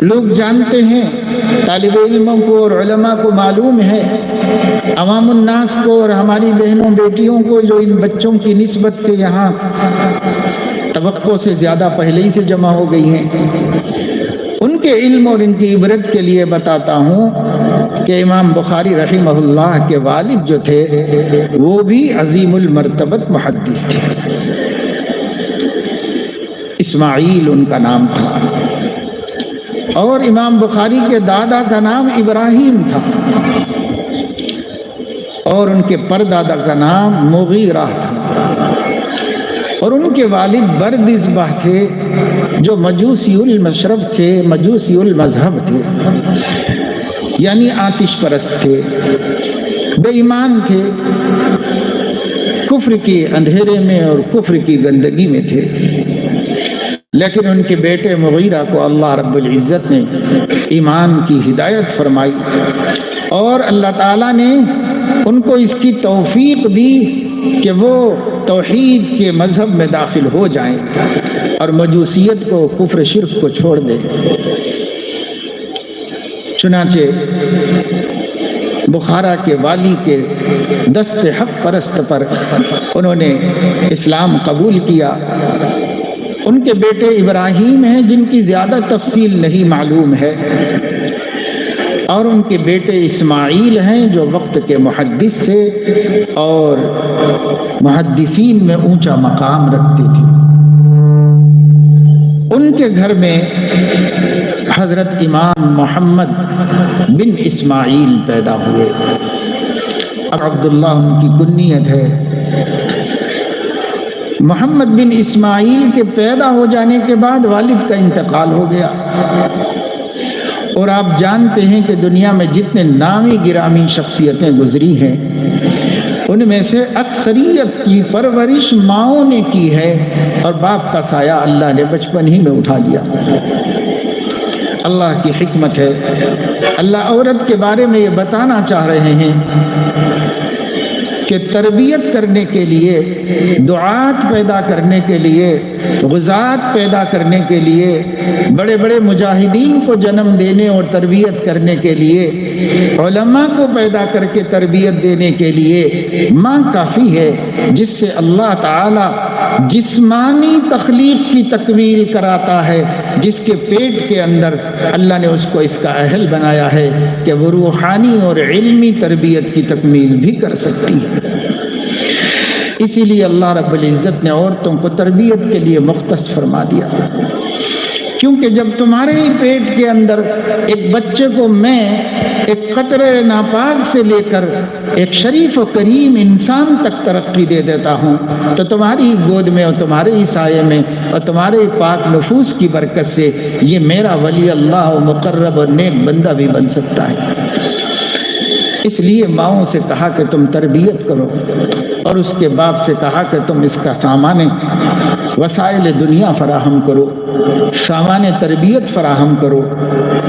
لوگ جانتے ہیں، طالب علموں کو اور علماء کو معلوم ہے، عوام الناس کو اور ہماری بہنوں بیٹیوں کو جو ان بچوں کی نسبت سے یہاں توقع سے زیادہ پہلے ہی سے جمع ہو گئی ہیں، ان کے علم اور ان کی عبرت کے لیے بتاتا ہوں کہ امام بخاری رحمہ اللہ کے والد جو تھے وہ بھی عظیم المرتبت محدث تھے، اسماعیل ان کا نام تھا، اور امام بخاری کے دادا کا نام ابراہیم تھا، اور ان کے پردادا کا نام مغیرہ تھا، اور ان کے والد بردزبہ تھے جو مجوسی المشرب تھے، مجوسی المذہب تھے، یعنی آتش پرست تھے، بے ایمان تھے، کفر کی اندھیرے میں اور کفر کی گندگی میں تھے۔ لیکن ان کے بیٹے مغیرہ کو اللہ رب العزت نے ایمان کی ہدایت فرمائی، اور اللہ تعالیٰ نے ان کو اس کی توفیق دی کہ وہ توحید کے مذہب میں داخل ہو جائیں اور مجوسیت کو، کفر شرک کو چھوڑ دیں۔ چنانچہ بخارا کے والی کے دست حق پرست پر انہوں نے اسلام قبول کیا۔ ان کے بیٹے ابراہیم ہیں جن کی زیادہ تفصیل نہیں معلوم ہے، اور ان کے بیٹے اسماعیل ہیں جو وقت کے محدث تھے اور محدثین میں اونچا مقام رکھتے تھے۔ ان کے گھر میں حضرت امام محمد بن اسماعیل پیدا ہوئے، اب عبداللہ ان کی کنیت ہے۔ محمد بن اسماعیل کے پیدا ہو جانے کے بعد والد کا انتقال ہو گیا، اور آپ جانتے ہیں کہ دنیا میں جتنے نامی گرامی شخصیتیں گزری ہیں ان میں سے اکثریت کی پرورش ماؤں نے کی ہے، اور باپ کا سایہ اللہ نے بچپن ہی میں اٹھا لیا۔ اللہ کی حکمت ہے، اللہ عورت کے بارے میں یہ بتانا چاہ رہے ہیں کہ تربیت کرنے کے لیے، دعات پیدا کرنے کے لیے، غزات پیدا کرنے کے لیے، بڑے بڑے مجاہدین کو جنم دینے اور تربیت کرنے کے لیے، علماء کو پیدا کر کے تربیت دینے کے لیے ماں کافی ہے، جس سے اللہ تعالی جسمانی تخلیق کی تکمیل کراتا ہے، جس کے پیٹ کے اندر اللہ نے اس کو اس کا اہل بنایا ہے کہ وہ روحانی اور علمی تربیت کی تکمیل بھی کر سکتی ہے۔ اسی لیے اللہ رب العزت نے عورتوں کو تربیت کے لیے مختص فرما دیا، کیونکہ جب تمہارے ہی پیٹ کے اندر ایک بچے کو میں ایک قطرے ناپاک سے لے کر ایک شریف و کریم انسان تک ترقی دے دیتا ہوں، تو تمہاری ہی گود میں اور تمہارے ہی سائے میں اور تمہارے پاک نفوس کی برکت سے یہ میرا ولی اللہ و مقرب اور نیک بندہ بھی بن سکتا ہے۔ اس لیے ماؤں سے کہا کہ تم تربیت کرو، اور اس کے باپ سے کہا کہ تم اس کا سامان وسائل دنیا فراہم کرو۔ سامان تربیت فراہم کرو.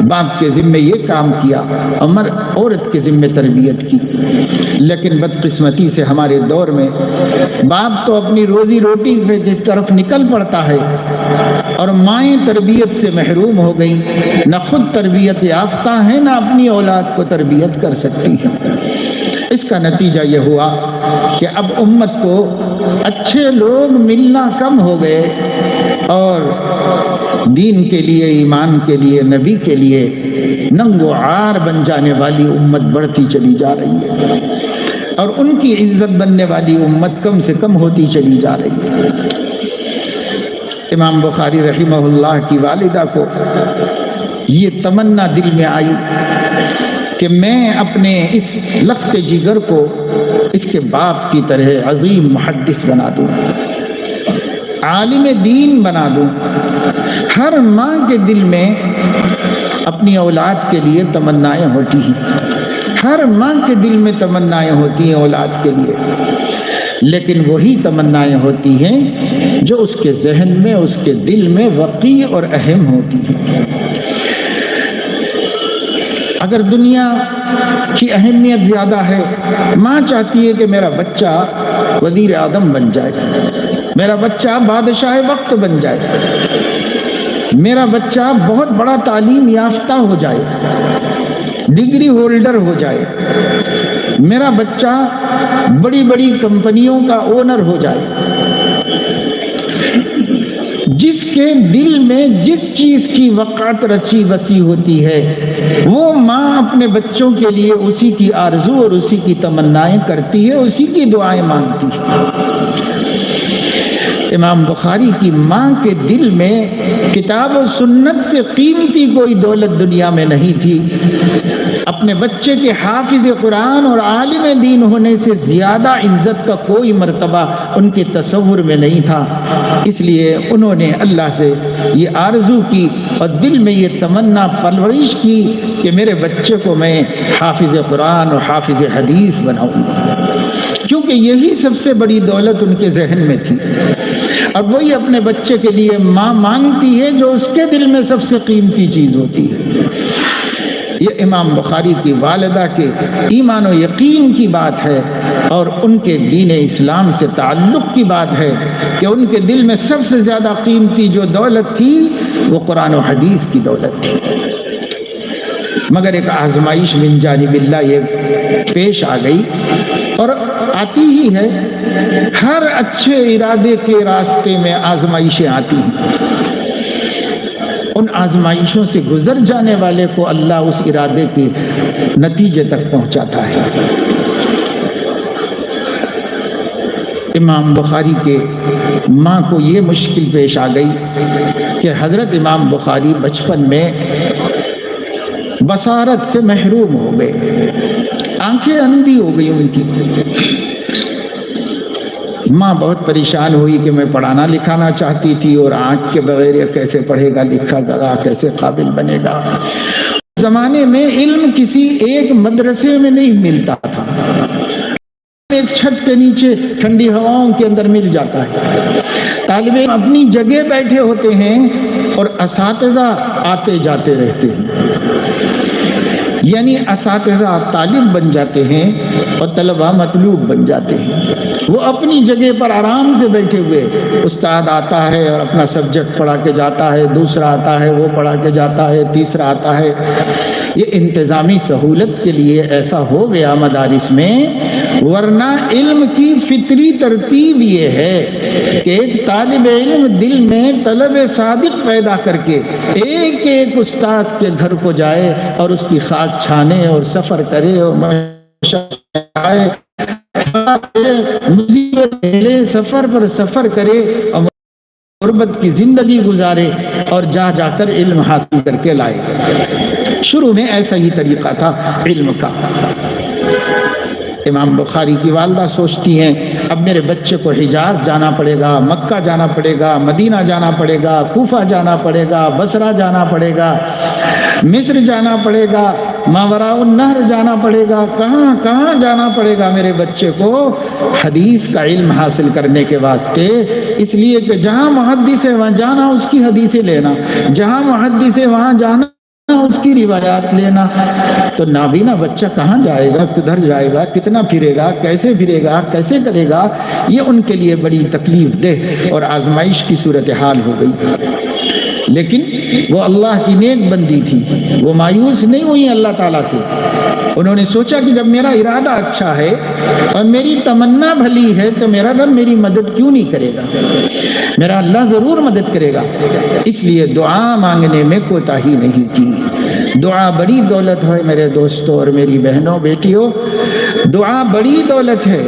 باپ کے ذمے یہ کام کیا، عورت کے ذمے تربیت کی. لیکن بدقسمتی سے ہمارے دور میں باپ تو اپنی روزی روٹی کی طرف نکل پڑتا ہے اور مائیں تربیت سے محروم ہو گئی، نہ خود تربیت یافتہ ہیں نہ اپنی اولاد کو تربیت کر سکتی ہے. اس کا نتیجہ یہ ہوا کہ اب امت کو اچھے لوگ ملنا کم ہو گئے اور دین کے لیے، ایمان کے لیے، نبی کے لیے ننگ و عار بن جانے والی امت بڑھتی چلی جا رہی ہے اور ان کی عزت بننے والی امت کم سے کم ہوتی چلی جا رہی ہے. امام بخاری رحمہ اللہ کی والدہ کو یہ تمنا دل میں آئی کہ میں اپنے اس لخت جگر کو اس کے باپ کی طرح عظیم محدث بنا دوں، عالم دین بنا دوں. ہر ماں کے دل میں اپنی اولاد کے لیے تمنائیں ہوتی ہیں، ہر ماں کے دل میں تمنائیں ہوتی ہیں اولاد کے لیے، لیکن وہی تمنائیں ہوتی ہیں جو اس کے ذہن میں، اس کے دل میں وقیع اور اہم ہوتی ہیں. اگر دنیا کی اہمیت زیادہ ہے، ماں چاہتی ہے کہ میرا بچہ وزیر اعظم بن جائے، میرا بچہ بادشاہ وقت بن جائے، میرا بچہ بہت بڑا تعلیم یافتہ ہو جائے، ڈگری ہولڈر ہو جائے، میرا بچہ بڑی بڑی کمپنیوں کا اونر ہو جائے. جس کے دل میں جس چیز کی وقعت رچی وسیع ہوتی ہے وہ ماں اپنے بچوں کے لیے اسی کی آرزو اور اسی کی تمنائیں کرتی ہے، اسی کی دعائیں مانگتی ہے. امام بخاری کی ماں کے دل میں کتاب و سنت سے قیمتی کوئی دولت دنیا میں نہیں تھی. اپنے بچے کے حافظ قرآن اور عالم دین ہونے سے زیادہ عزت کا کوئی مرتبہ ان کے تصور میں نہیں تھا. اس لیے انہوں نے اللہ سے یہ آرزو کی اور دل میں یہ تمنا پرورش کی کہ میرے بچے کو میں حافظ قرآن اور حافظ حدیث بناؤں گا، کیونکہ یہی سب سے بڑی دولت ان کے ذہن میں تھی. اب وہی اپنے بچے کے لیے ماں مانگتی ہے جو اس کے دل میں سب سے قیمتی چیز ہوتی ہے. یہ امام بخاری کی والدہ کے ایمان و یقین کی بات ہے اور ان کے دین اسلام سے تعلق کی بات ہے کہ ان کے دل میں سب سے زیادہ قیمتی جو دولت تھی وہ قرآن و حدیث کی دولت تھی. مگر ایک آزمائش من جانب اللہ یہ پیش آ گئی اور آتی ہی ہے. ہر اچھے ارادے کے راستے میں آزمائشیں آتی ہیں. ان آزمائشوں سے گزر جانے والے کو اللہ اس ارادے کے نتیجے تک پہنچاتا ہے. امام بخاری کے ماں کو یہ مشکل پیش آ گئی کہ حضرت امام بخاری بچپن میں بصارت سے محروم ہو گئے، آنکھیں اندھی ہو گئی ان کی. ماں بہت پریشان ہوئی کہ میں پڑھانا لکھانا چاہتی تھی اور آنکھ کے بغیر یہ کیسے پڑھے گا لکھا گا، کیسے قابل بنے گا. اس زمانے میں علم کسی ایک مدرسے میں نہیں ملتا تھا، ایک چھت کے نیچے ٹھنڈی ہواؤں کے اندر مل جاتا ہے. طالب علم اپنی جگہ بیٹھے ہوتے ہیں اور اساتذہ آتے جاتے رہتے ہیں، یعنی اساتذہ طالب بن جاتے ہیں اور طلبہ مطلوب بن جاتے ہیں. وہ اپنی جگہ پر آرام سے بیٹھے ہوئے، استاد آتا ہے اور اپنا سبجیکٹ پڑھا کے جاتا ہے، دوسرا آتا ہے وہ پڑھا کے جاتا ہے، تیسرا آتا ہے. یہ انتظامی سہولت کے لیے ایسا ہو گیا مدارس میں، ورنہ علم کی فطری ترتیب یہ ہے کہ ایک طالب علم دل میں طلب صادق پیدا کر کے ایک ایک استاد کے گھر کو جائے اور اس کی خاک چھانے اور سفر کرے اور سفر پر سفر کرے اور غربت کی زندگی گزارے اور جا جا کر علم حاصل کر کے لائے. شروع میں ایسا ہی طریقہ تھا علم کا. امام بخاری کی والدہ سوچتی ہیں اب میرے بچے کو حجاز جانا پڑے گا، مکہ جانا پڑے گا، مدینہ جانا پڑے گا، کوفہ جانا پڑے گا، بصرہ جانا پڑے گا، مصر جانا پڑے گا، ماوراء النہر جانا پڑے گا، کہاں کہاں جانا پڑے گا میرے بچے کو حدیث کا علم حاصل کرنے کے واسطے۔ اس لیے کہ جہاں محدث ہے وہاں جانا، اس کی حدیثیں لینا، جہاں محدث ہے وہاں جانا، اس کی روایات لینا۔ تو نابینا بچہ کہاں جائے گا، کدھر جائے گا، کتنا پھرے گا، کیسے پھرے گا، کیسے کرے گا، یہ ان کے لیے بڑی تکلیف دہ اور آزمائش کی صورتحال ہو گئی۔ لیکن وہ اللہ کی نیک بندی تھی، وہ مایوس نہیں ہوئی اللہ تعالیٰ سے۔ انہوں نے سوچا کہ جب میرا ارادہ اچھا ہے اور میری تمنا بھلی ہے تو میرا رب میری مدد کیوں نہیں کرے گا، میرا اللہ ضرور مدد کرے گا۔ اس لیے دعا مانگنے میں کوتاہی نہیں کی۔ دعا بڑی دولت ہے میرے دوستوں اور میری بہنوں بیٹیوں، دعا بڑی دولت ہے،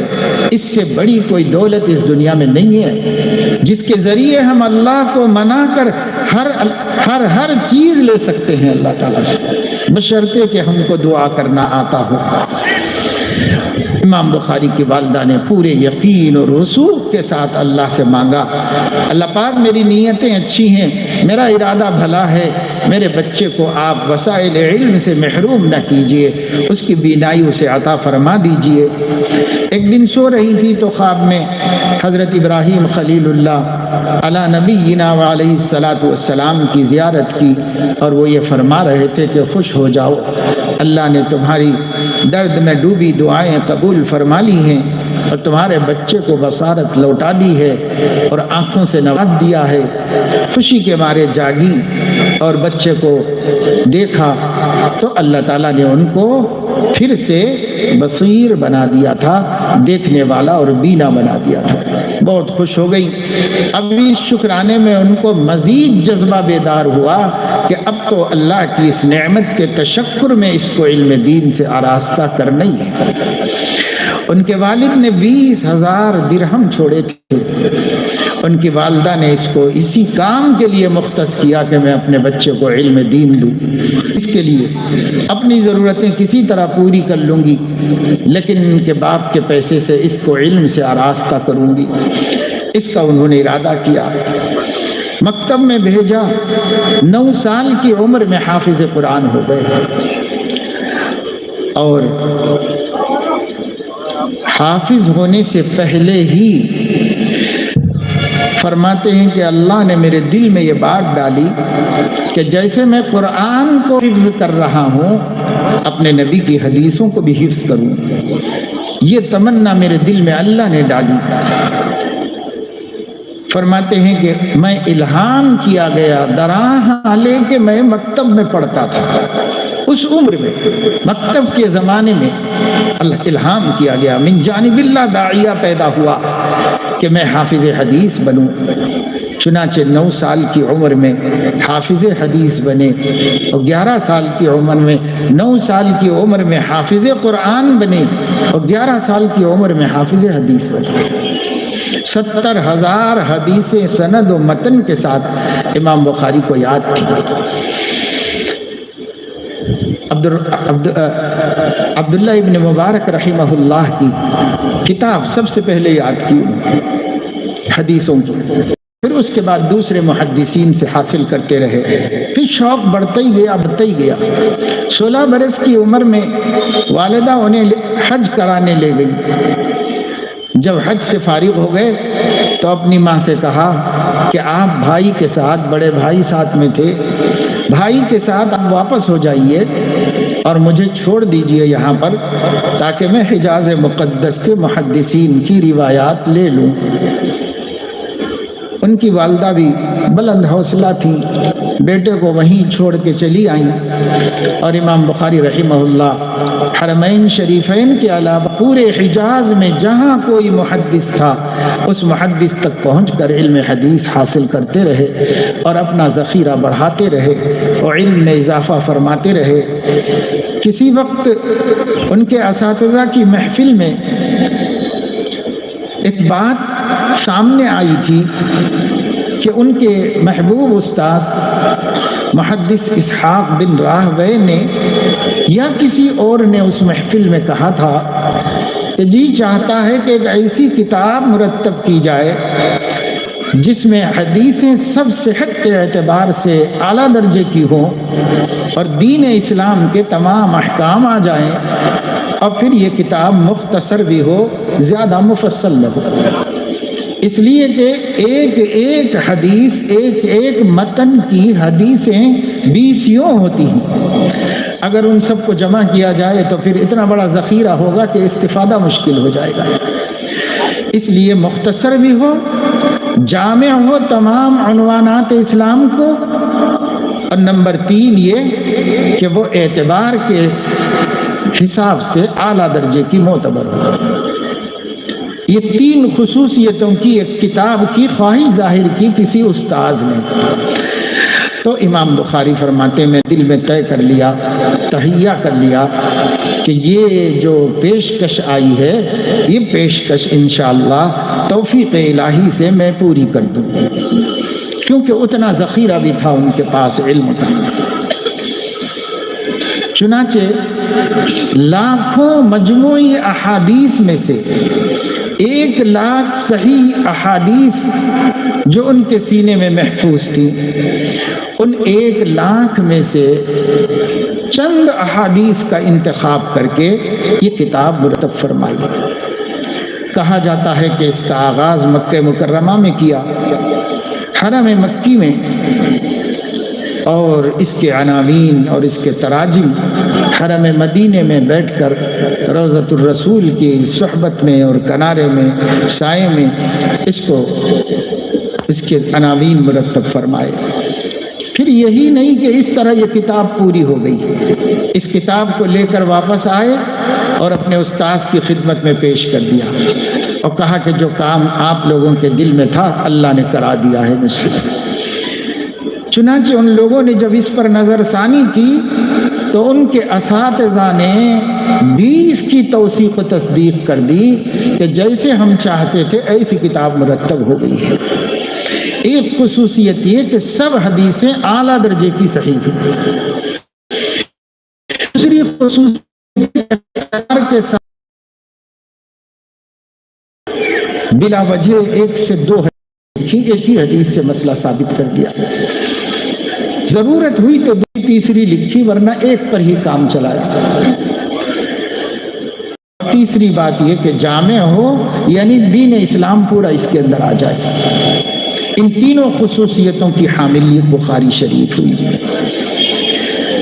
اس سے بڑی کوئی دولت اس دنیا میں نہیں ہے، جس کے ذریعے ہم اللہ کو منا کر ہر چیز لے سکتے ہیں اللہ تعالیٰ سے، بشرطے کہ ہم کو دعا کرنا آتا ہو۔ امام بخاری کی والدہ نے پورے یقین اور وثوق کے ساتھ اللہ سے مانگا، اللہ پاک میری نیتیں اچھی ہیں، میرا ارادہ بھلا ہے، میرے بچے کو آپ وسائل علم سے محروم نہ کیجئے، اس کی بینائی اسے عطا فرما دیجئے۔ ایک دن سو رہی تھی تو خواب میں حضرت ابراہیم خلیل اللہ علی نبینا وعلیہ الصلاۃ والسلام کی زیارت کی، اور وہ یہ فرما رہے تھے کہ خوش ہو جاؤ، اللہ نے تمہاری درد میں ڈوبی دعائیں قبول فرما لی ہیں اور تمہارے بچے کو بصارت لوٹا دی ہے اور آنکھوں سے نواز دیا ہے۔ خوشی کے مارے جاگی اور بچے کو دیکھا تو اللہ تعالیٰ نے ان کو پھر سے بصیر بنا دیا تھا، دیکھنے والا اور بینا بنا دیا تھا۔ بہت خوش ہو گئی۔ اب اس شکرانے میں ان کو مزید جذبہ بیدار ہوا کہ اب تو اللہ کی اس نعمت کے تشکر میں اس کو علم دین سے آراستہ کرنا ہی ہے۔ ان کے والد نے 20,000 درہم چھوڑے تھے، ان کی والدہ نے اس کو اسی کام کے لیے مختص کیا کہ میں اپنے بچے کو علم دین دوں، اس کے لیے اپنی ضرورتیں کسی طرح پوری کر لوں گی، لیکن ان کے باپ کے پیسے سے اس کو علم سے آراستہ کروں گی۔ اس کا انہوں نے ارادہ کیا، مکتب میں بھیجا، 9 سال کی عمر میں حافظ قرآن ہو گئے، اور حافظ ہونے سے پہلے ہی فرماتے ہیں کہ اللہ نے میرے دل میں یہ بات ڈالی کہ جیسے میں قرآن کو حفظ کر رہا ہوں، اپنے نبی کی حدیثوں کو بھی حفظ کروں۔ یہ تمنا میرے دل میں اللہ نے ڈالی۔ فرماتے ہیں کہ میں الہام کیا گیا دراہ لے کے میں مکتب میں پڑھتا تھا، اس عمر میں مکتب کے زمانے میں اللہ الہام کیا گیا، من جانب اللہ داعیہ پیدا ہوا کہ میں حافظ حدیث بنوں۔ چنانچہ 9 سال کی عمر میں حافظ حدیث بنے، اور 11 سال کی عمر میں 9 سال کی عمر میں حافظ قرآن بنے، اور 11 سال کی عمر میں حافظ حدیث بنے۔ 70,000 حدیثیں سند و متن کے ساتھ امام بخاری کو یاد تھی۔ عبداللہ ابن مبارک رحمہ اللہ کی کتاب سب سے پہلے یاد کی حدیثوں کی، پھر اس کے بعد دوسرے محدثین سے حاصل کرتے رہے، پھر شوق بڑھتا ہی گیا۔ 16 برس کی عمر میں والدہ انہیں حج کرانے لے گئی۔ جب حج سے فارغ ہو گئے تو اپنی ماں سے کہا کہ آپ بھائی کے ساتھ، بڑے بھائی ساتھ میں تھے، بھائی کے ساتھ آپ واپس ہو جائیے اور مجھے چھوڑ دیجئے یہاں پر، تاکہ میں حجاز مقدس کے محدثین کی روایات لے لوں۔ ان کی والدہ بھی بلند حوصلہ تھی، بیٹے کو وہیں چھوڑ کے چلی آئیں، اور امام بخاری رحمہ اللہ حرمین شریفین کے علاوہ پورے حجاز میں جہاں کوئی محدث تھا اس محدث تک پہنچ کر علم حدیث حاصل کرتے رہے اور اپنا ذخیرہ بڑھاتے رہے اور علم میں اضافہ فرماتے رہے۔ کسی وقت ان کے اساتذہ کی محفل میں ایک بات سامنے آئی تھی کہ ان کے محبوب استاذ محدث اسحاق بن راہوے نے یا کسی اور نے اس محفل میں کہا تھا کہ جی چاہتا ہے کہ ایک ایسی کتاب مرتب کی جائے جس میں حدیثیں سب صحت کے اعتبار سے اعلیٰ درجے کی ہوں اور دین اسلام کے تمام احکام آ جائیں، اور پھر یہ کتاب مختصر بھی ہو، زیادہ مفصل نہ ہو، اس لیے کہ ایک ایک حدیث، ایک ایک متن کی حدیثیں 20 یوں ہوتی ہیں، اگر ان سب کو جمع کیا جائے تو پھر اتنا بڑا ذخیرہ ہوگا کہ استفادہ مشکل ہو جائے گا، اس لیے مختصر بھی ہو، جامع ہو تمام عنوانات اسلام کو، اور نمبر 3 یہ کہ وہ اعتبار کے حساب سے اعلیٰ درجے کی معتبر ہو۔ یہ 3 خصوصیتوں کی ایک کتاب کی خواہش ظاہر کی کسی استاذ نے، تو امام بخاری فرماتے میں دل میں طے کر لیا، تہیہ کر لیا کہ یہ جو پیشکش آئی ہے، یہ پیشکش انشاءاللہ توفیق الہی سے میں پوری کر دوں، کیونکہ اتنا ذخیرہ بھی تھا ان کے پاس علم کا۔ چنانچہ لاکھوں مجموعی احادیث میں سے 1,00,000 صحیح احادیث جو ان کے سینے میں محفوظ تھی، ان 1,00,000 میں سے چند احادیث کا انتخاب کر کے یہ کتاب مرتب فرمائی۔ کہا جاتا ہے کہ اس کا آغاز مکہ مکرمہ میں کیا، حرم مکی میں، اور اس کے عناوین اور اس کے تراجم حرم مدینے میں بیٹھ کر روضۃ الرسول کی صحبت میں اور کنارے میں سائے میں اس کے عناوین مرتب فرمائے۔ پھر یہی نہیں کہ اس طرح یہ کتاب پوری ہو گئی، اس کتاب کو لے کر واپس آئے اور اپنے استاذ کی خدمت میں پیش کر دیا اور کہا کہ جو کام آپ لوگوں کے دل میں تھا اللہ نے کرا دیا ہے مجھ سے۔ چنانچہ ان لوگوں نے جب اس پر نظر ثانی کی تو ان کے اساتذہ نے بھی اس کی توثیق و تصدیق کر دی کہ جیسے ہم چاہتے تھے ایسی کتاب مرتب ہو گئی ہے۔ ایک خصوصیت یہ کہ سب حدیثیں اعلیٰ درجے کی صحیح ہیں۔ دوسری خصوصیت کے ساتھ بلا وجہ 1 سے 2 ایک ہی حدیث سے مسئلہ ثابت کر دیا، ضرورت ہوئی تو 2 تیسری لکھی، ورنہ ایک پر ہی کام چلایا۔ تیسری بات یہ کہ جامع ہو، یعنی دین اسلام پورا اس کے اندر آ جائے۔ ان تینوں خصوصیتوں کی حاملیت بخاری شریف ہوئی،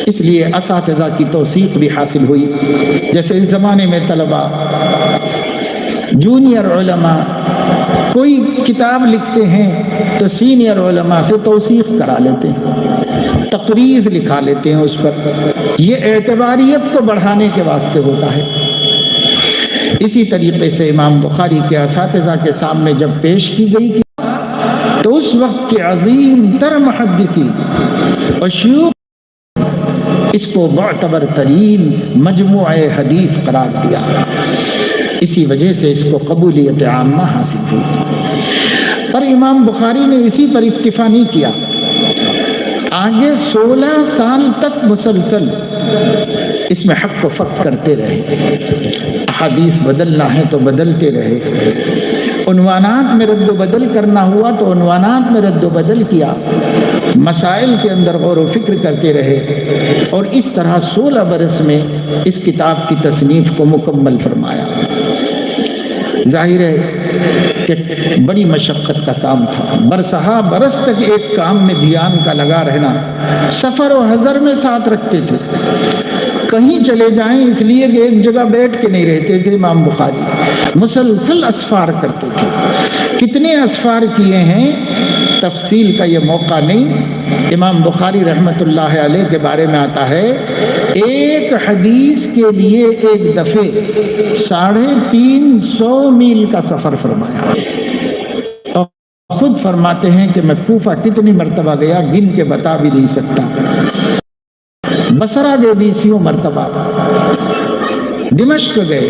اس لیے اساتذہ کی توثیق بھی حاصل ہوئی۔ جیسے اس زمانے میں طلبہ، جونیئر علماء کوئی کتاب لکھتے ہیں تو سینئر علماء سے توثیق کرا لیتے ہیں، تقریض لکھا لیتے ہیں اس پر، یہ اعتباریت کو بڑھانے کے واسطے ہوتا ہے۔ اسی طریقے سے امام بخاری کے اساتذہ کے سامنے جب پیش کی گئی تو اس وقت کے عظیم تر محدثین اور شیوخ اس کو معتبر ترین مجموعہ حدیث قرار دیا، اسی وجہ سے اس کو قبولیت عامہ حاصل ہوئی۔ پر امام بخاری نے اسی پر اکتفا نہیں کیا، آگے 16 سال تک مسلسل اس میں حق و فق کرتے رہے، احادیث بدلنا ہے تو بدلتے رہے، عنوانات میں رد و بدل کرنا ہوا تو عنوانات میں رد و بدل کیا، مسائل کے اندر غور و فکر کرتے رہے، اور اس طرح 16 برس میں اس کتاب کی تصنیف کو مکمل فرمایا۔ ظاہر ہے کہ بڑی مشقت کا کام تھا، برسہا برس تک ایک کام میں دھیان کا لگا رہنا، سفر و حضر میں ساتھ رکھتے تھے، کہیں چلے جائیں اس لیے کہ ایک جگہ بیٹھ کے نہیں رہتے تھے امام بخاری، مسلسل اسفار کرتے تھے۔ کتنے اسفار کیے ہیں تفصیل کا یہ موقع نہیں۔ امام بخاری رحمت اللہ علیہ کے بارے میں آتا ہے ایک حدیث کے لیے ایک دفعے 350 میل کا سفر فرمایا، اور خود فرماتے ہیں کہ میں کوفہ کتنی مرتبہ گیا گن کے بتا بھی نہیں سکتا، بصرہ گئے 20 مرتبہ، دمشق گئے،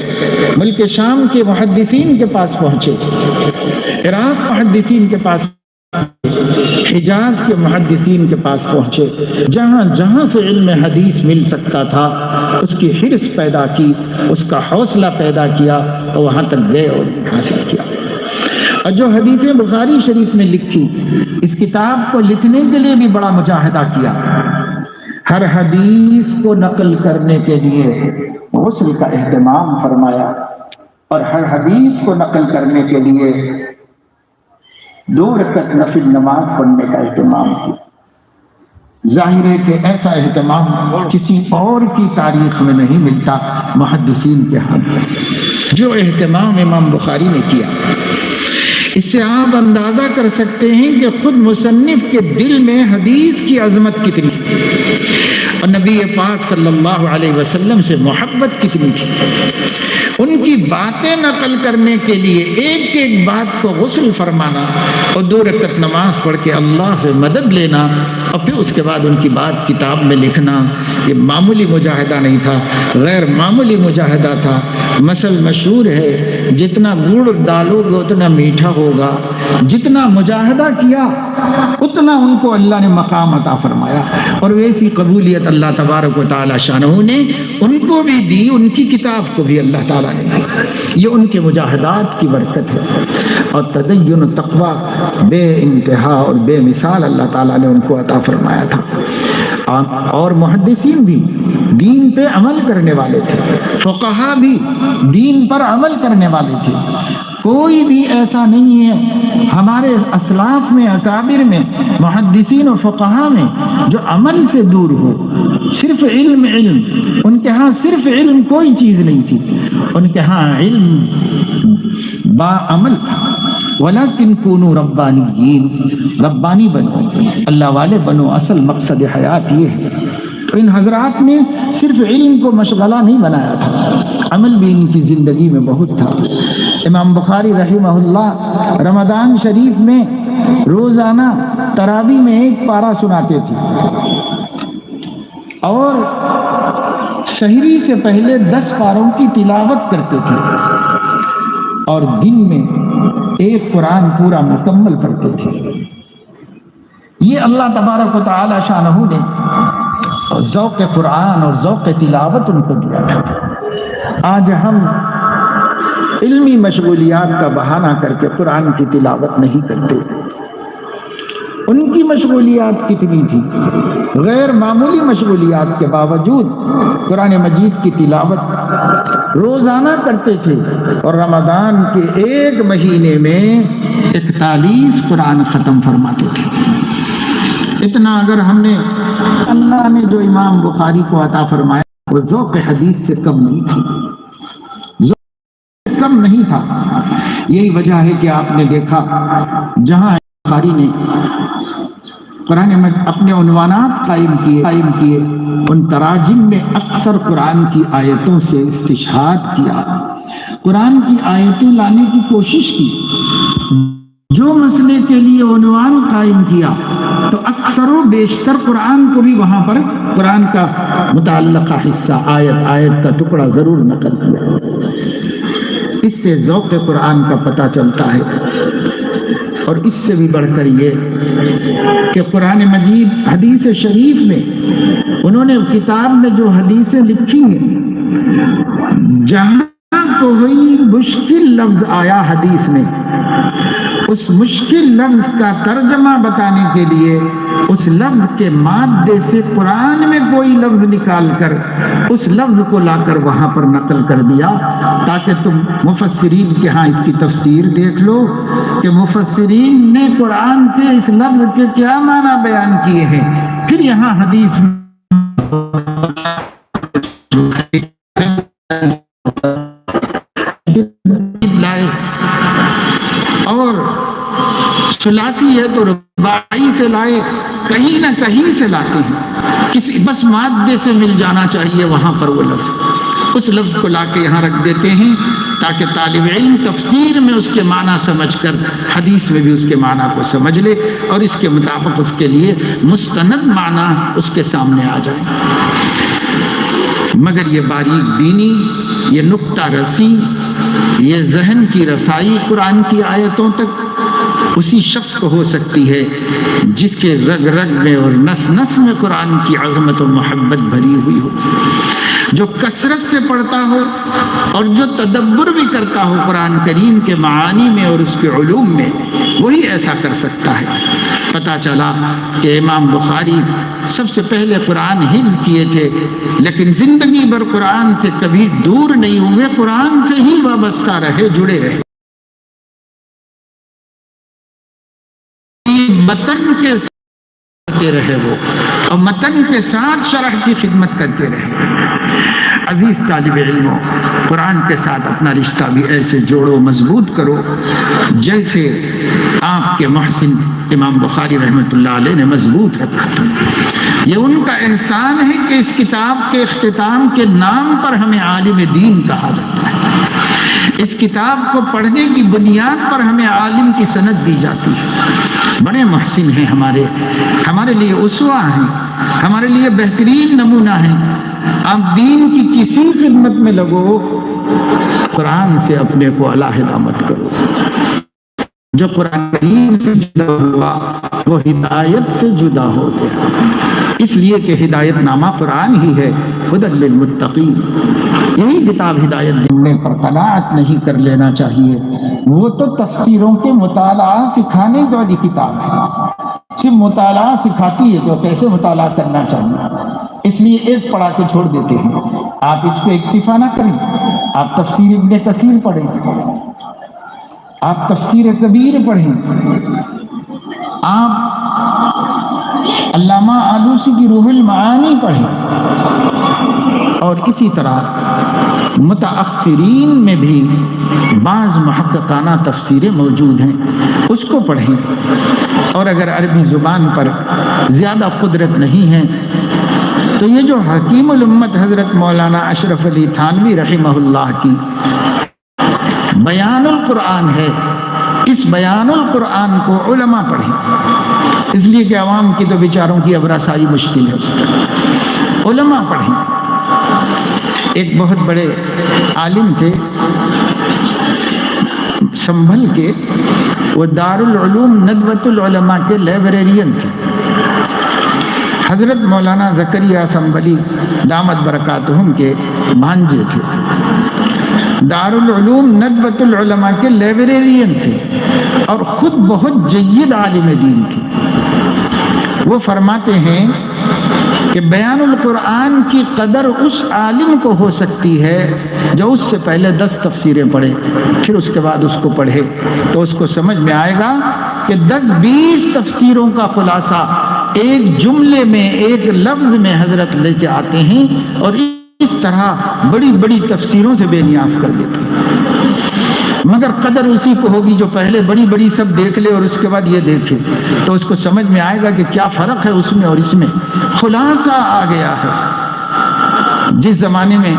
ملک شام کے محدثین کے پاس پہنچے، عراق محدثین کے پاس پہنچے، حجاز کے محدثین کے پاس پہنچے، جہاں جہاں سے علم حدیث مل سکتا تھا اس کی حرص پیدا کی، اس کا حوصلہ پیدا کیا، تو وہاں تک گئے اور حاصل کیا۔ اور جو حدیث بخاری شریف میں لکھی، اس کتاب کو لکھنے کے لیے بھی بڑا مجاہدہ کیا۔ ہر حدیث کو نقل کرنے کے لیے غسل کا اہتمام فرمایا، اور ہر حدیث کو نقل کرنے کے لیے 2 رکعت نفل نماز پڑھنے کا اہتمام کیا۔ ظاہر ہے کہ ایسا اہتمام کسی اور کی تاریخ میں نہیں ملتا محدثین کے ہاتھ، جو اہتمام امام بخاری نے کیا۔ اس سے آپ اندازہ کر سکتے ہیں کہ خود مصنف کے دل میں حدیث کی عظمت کتنی اور نبی پاک صلی اللہ علیہ وسلم سے محبت کتنی تھی۔ ان کی باتیں نقل کرنے کے لیے ایک ایک بات کو غسل فرمانا اور 2 رکعت نماز پڑھ کے اللہ سے مدد لینا، اور پھر اس کے بعد ان کی بات کتاب میں لکھنا، یہ معمولی مجاہدہ نہیں تھا، غیر معمولی مجاہدہ تھا۔ مثل مشہور ہے، جتنا گڑ ڈالو گے اتنا میٹھا ہوگا۔ جتنا مجاہدہ کیا اتنا ان کو اللہ نے مقام عطا فرمایا، اور ویسی قبولیت اللہ تبارک و تعالی شانہ نے ان کو بھی دی، ان کی کتاب کو بھی اللہ تعالیٰ نے دی۔ یہ ان کے مجاہدات کی برکت ہے، اور تدین و تقوی بے انتہا اور بے مثال اللہ تعالیٰ نے ان کو عطا فرمایا تھا۔ اور محدثین بھی دین پہ عمل کرنے والے تھے، فقہا بھی دین پر عمل کرنے والے تھے۔ کوئی بھی ایسا نہیں ہے ہمارے اسلاف میں، اکابر میں، محدثین و فقہا میں جو عمل سے دور ہو۔ صرف علم، ان کے ہاں صرف علم کوئی چیز نہیں تھی، ان کے ہاں علم با عمل تھا۔ وَلَكِنْ كُونُوا رَبَّانِيِّينَ، ربانی بنو، اللہ والے بنو، اصل مقصد حیات یہ ہے۔ تو ان حضرات نے صرف علم کو مشغلہ نہیں بنایا تھا، عمل بھی ان کی زندگی میں بہت تھا۔ امام بخاری رحمہ اللہ رمضان شریف میں روزانہ تراویح میں 1 پارہ سناتے تھے، اور سحری سے پہلے 10 پاروں کی تلاوت کرتے تھے، اور دن میں 1 قرآن پورا مکمل پڑھتے تھے۔ یہ اللہ تبارک و تعالی شانہ نے ذوق قرآن اور ذوق تلاوت ان کو دیا تھا۔ آج ہم علمی مشغولیات کا بہانہ کر کے قرآن کی تلاوت نہیں کرتے۔ ان کی مشغولیات کتنی تھی، غیر معمولی مشغولیات کے باوجود قرآن مجید کی تلاوت روزانہ کرتے تھے، اور رمضان کے 1 مہینے میں 41 قرآن ختم فرماتے تھے۔ اتنا اگر ہم نے، اللہ نے جو امام بخاری کو عطا فرمایا وہ ذوق حدیث سے کم نہیں تھا، ذوق کم نہیں تھا۔ یہی وجہ ہے کہ آپ نے دیکھا جہاں بخاری نے قرآن اپنے عنوانات قائم کیے، ان تراجم میں اکثر قرآن کی آیتوں سے استشہاد کیا، قرآن کی آیتیں لانے کی کوشش کی۔ جو مسئلے کے لیے عنوان قائم کیا تو اکثر و بیشتر قرآن کو بھی وہاں پر قرآن کا متعلقہ حصہ، آیت کا ٹکڑا ضرور نقل کیا۔ اس سے ذوق قرآن کا پتہ چلتا ہے۔ اور اس سے بھی بڑھ کر یہ کہ قرآن مجید حدیث شریف میں انہوں نے کتاب میں جو حدیثیں لکھی ہیں، جہاں کوئی مشکل لفظ آیا حدیث میں، اس مشکل لفظ کا ترجمہ بتانے کے لیے اس لفظ کے مادے سے قرآن میں کوئی لفظ نکال کر اس لفظ کو لا کر وہاں پر نقل کر دیا، تاکہ تم مفسرین کے ہاں اس کی تفسیر دیکھ لو کہ مفسرین نے قرآن کے اس لفظ کے کیا معنی بیان کیے ہیں۔ پھر یہاں حدیث لائے، اور ثلاثی ہے تو رباعی سے لائے، کہیں نہ کہیں سے لاتے ہیں، کسی بس مادے سے مل جانا چاہیے وہاں پر وہ لفظ، اس لفظ کو لا کے یہاں رکھ دیتے ہیں تاکہ طالب علم تفسیر میں اس کے معنی سمجھ کر حدیث میں بھی اس کے معنی کو سمجھ لے، اور اس کے مطابق اس کے لیے مستند معنی اس کے سامنے آ جائیں۔ مگر یہ باریک بینی، یہ نکتہ رسی، یہ ذہن کی رسائی قرآن کی آیتوں تک اسی شخص کو ہو سکتی ہے جس کے رگ رگ میں اور نس نس میں قرآن کی عظمت و محبت بھری ہوئی ہو، جو کثرت سے پڑھتا ہو اور جو تدبر بھی کرتا ہو قرآن کریم کے معانی میں اور اس کے علوم میں، وہی ایسا کر سکتا ہے۔ پتہ چلا کہ امام بخاری سب سے پہلے قرآن حفظ کیے تھے، لیکن زندگی بھر قرآن سے کبھی دور نہیں ہوئے، قرآن سے ہی وابستہ رہے، جڑے رہے، متن کے ساتھ کرتے رہے وہ، اور متن کے ساتھ شرح کی خدمت کرتے رہے۔ عزیز طالب علموں، قرآن کے ساتھ اپنا رشتہ بھی ایسے جوڑو، مضبوط کرو جیسے آپ کے محسن امام بخاری رحمۃ اللہ علیہ نے مضبوط رکھا تھا۔ یہ ان کا احسان ہے کہ اس کتاب کے اختتام کے نام پر ہمیں عالم دین کہا جاتا ہے۔ اس کتاب کو پڑھنے کی بنیاد پر ہمیں عالم کی سند دی جاتی ہے۔ بڑے محسن ہیں ہمارے لیے اسوہ ہیں، ہمارے لیے بہترین نمونہ ہیں۔ آپ دین کی کسی خدمت میں لگو، قرآن سے اپنے کو علیحدہ مت کرو۔ جو قرآن کریم سے جدا ہوا وہ ہدایت سے جدا ہو گیا، اس لیے کہ ہدایت نامہ قرآن ہی ہے، ہدی للمتقین۔ یہی کتاب ہدایت دینے پر قناعت نہیں کر لینا چاہیے، وہ تو تفسیروں کے مطالعہ سکھانے والی کتاب ہے، صرف مطالعہ سکھاتی ہے تو کیسے مطالعہ کرنا چاہیے، اس لیے ایک پڑھا کے چھوڑ دیتے ہیں۔ آپ اس پہ اکتفا نہ کریں، آپ تفسیر ابن کثیر پڑھیں، آپ تفسیر کبیر پڑھیں، آپ علامہ آلوسی کی روح المعانی پڑھیں، اور اسی طرح متأخرین میں بھی بعض محققانہ تفسیریں موجود ہیں، اس کو پڑھیں۔ اور اگر عربی زبان پر زیادہ قدرت نہیں ہے تو یہ جو حکیم الامت حضرت مولانا اشرف علی تھانوی رحمہ اللہ کی بیان القرآن ہے، اس بیان القرآن کو علماء پڑھیں، اس لیے کہ عوام کی تو بیچاروں کی اب رسائی مشکل ہے، اس کا علماء پڑھیں۔ ایک بہت بڑے عالم تھے سنبھل کے، وہ دارالعلوم ندوۃ العلماء کے لائبریرین تھے، حضرت مولانا زکریہ سنبھلی دامت برکاتہم کے بھانجے تھے، دارالعلوم ندوۃ العلماء کے لائبریرین تھے، اور خود بہت جید عالم دین تھے۔ وہ فرماتے ہیں کہ بیان القرآن کی قدر اس عالم کو ہو سکتی ہے جو اس سے پہلے 10 تفسیریں پڑھے، پھر اس کے بعد اس کو پڑھے تو اس کو سمجھ میں آئے گا کہ 10-20 تفسیروں کا خلاصہ ایک جملے میں، ایک لفظ میں حضرت لے کے آتے ہیں، اور اس طرح بڑی بڑی تفسیروں سے بے نیاز کر دیتے ہیں۔ مگر قدر اسی کو ہوگی جو پہلے بڑی بڑی سب دیکھ لے اور اس کے بعد یہ دیکھے، تو اس کو سمجھ میں آئے گا کہ کیا فرق ہے اس میں اور اس میں، خلاصہ آ گیا ہے۔ جس زمانے میں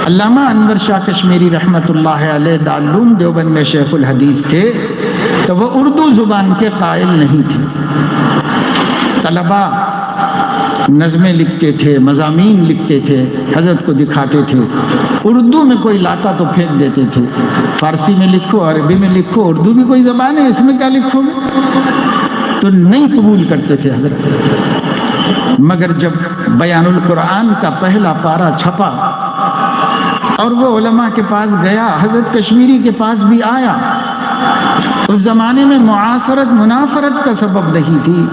علامہ انور شاہ کشمیری رحمۃ اللہ علیہ دارالعلوم دیوبند میں شیخ الحدیث تھے تو وہ اردو زبان کے قائل نہیں تھے۔ طلبہ نظمیں لکھتے تھے، مضامین لکھتے تھے، حضرت کو دکھاتے تھے، اردو میں کوئی لاتا تو پھینک دیتے تھے، فارسی میں لکھو، عربی میں لکھو، اردو بھی کوئی زبان ہے، اس میں کیا لکھو گے، تو نہیں قبول کرتے تھے حضرت۔ مگر جب بیان القرآن کا پہلا پارہ چھپا اور وہ علماء کے پاس گیا، حضرت کشمیری کے پاس بھی آیا، اس زمانے میں معاصرت منافرت کا سبب نہیں تھی،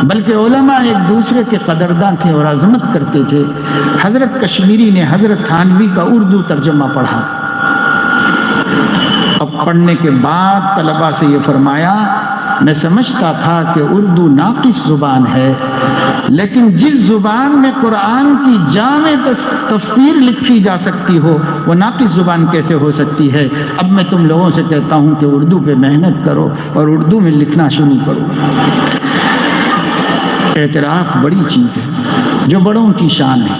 بلکہ علماء ایک دوسرے کے قدرداں تھے اور عظمت کرتے تھے۔ حضرت کشمیری نے حضرت تھانوی کا اردو ترجمہ پڑھا، اب پڑھنے کے بعد طلباء سے یہ فرمایا، میں سمجھتا تھا کہ اردو ناقص زبان ہے، لیکن جس زبان میں قرآن کی جامع تفسیر لکھی جا سکتی ہو وہ ناقص زبان کیسے ہو سکتی ہے؟ اب میں تم لوگوں سے کہتا ہوں کہ اردو پہ محنت کرو اور اردو میں لکھنا شروع کرو۔ اعتراف بڑی چیز ہے جو بڑوں کی شان ہے۔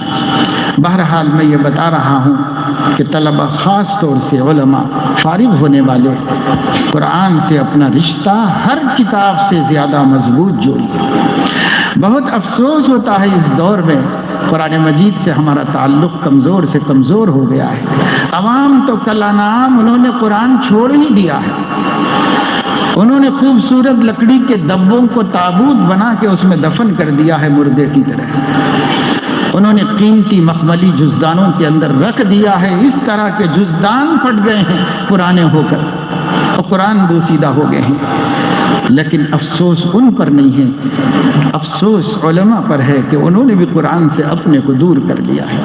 بہرحال میں یہ بتا رہا ہوں کہ طلبہ، خاص طور سے علماء، فارغ ہونے والے قرآن سے اپنا رشتہ ہر کتاب سے زیادہ مضبوط جوڑیے۔ بہت افسوس ہوتا ہے اس دور میں قرآن مجید سے ہمارا تعلق کمزور سے کمزور ہو گیا ہے۔ عوام تو کل انعام انہوں نے قرآن چھوڑ ہی دیا ہے، انہوں نے خوبصورت لکڑی کے دبوں کو تابوت بنا کے اس میں دفن کر دیا ہے مردے کی طرح. انہوں نے قیمتی مخملی جزدانوں کے اندر رکھ دیا ہے، اس طرح کے جزدان پھٹ گئے ہیں پرانے ہو کر اور قرآن بوسیدہ ہو گئے ہیں. لیکن افسوس ان پر نہیں ہے، افسوس علماء پر ہے کہ انہوں نے بھی قرآن سے اپنے کو دور کر لیا ہے.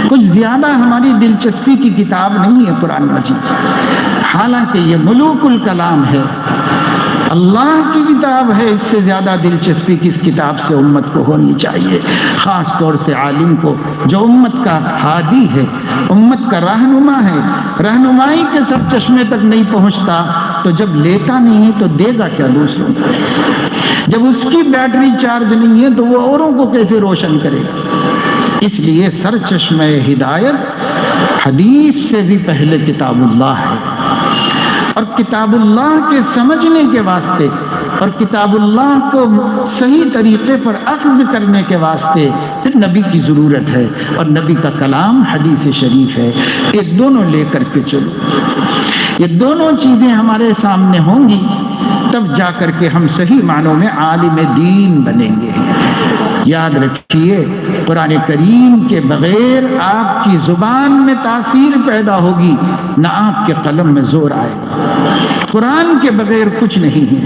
کچھ زیادہ ہماری دلچسپی کی کتاب نہیں ہے قرآن مجید، حالانکہ یہ ملوک الکلام ہے، اللہ کی کتاب ہے. اس سے زیادہ دلچسپی کس کتاب سے امت کو ہونی چاہیے، خاص طور سے عالم کو جو امت کا ہادی ہے، امت کا رہنما ہے. رہنمائی کے سر چشمے تک نہیں پہنچتا تو جب لیتا نہیں ہے تو دے گا کیا دوسروں کو؟ جب اس کی بیٹری چارج نہیں ہے تو وہ اوروں کو کیسے روشن کرے گا؟ اس لیے سر چشمہ ہدایت حدیث سے بھی پہلے کتاب اللہ ہے، اور کتاب اللہ کے سمجھنے کے واسطے اور کتاب اللہ کو صحیح طریقے پر اخذ کرنے کے واسطے پھر نبی کی ضرورت ہے، اور نبی کا کلام حدیث شریف ہے. یہ دونوں لے کر کے چلو، یہ دونوں چیزیں ہمارے سامنے ہوں گی تب جا کر کے ہم صحیح معنوں میں عالم دین بنیں گے. یاد رکھیے قرآن کریم کے بغیر آپ کی زبان میں تاثیر پیدا ہوگی، نہ آپ کے قلم میں زور آئے گا. قرآن کے بغیر کچھ نہیں ہے.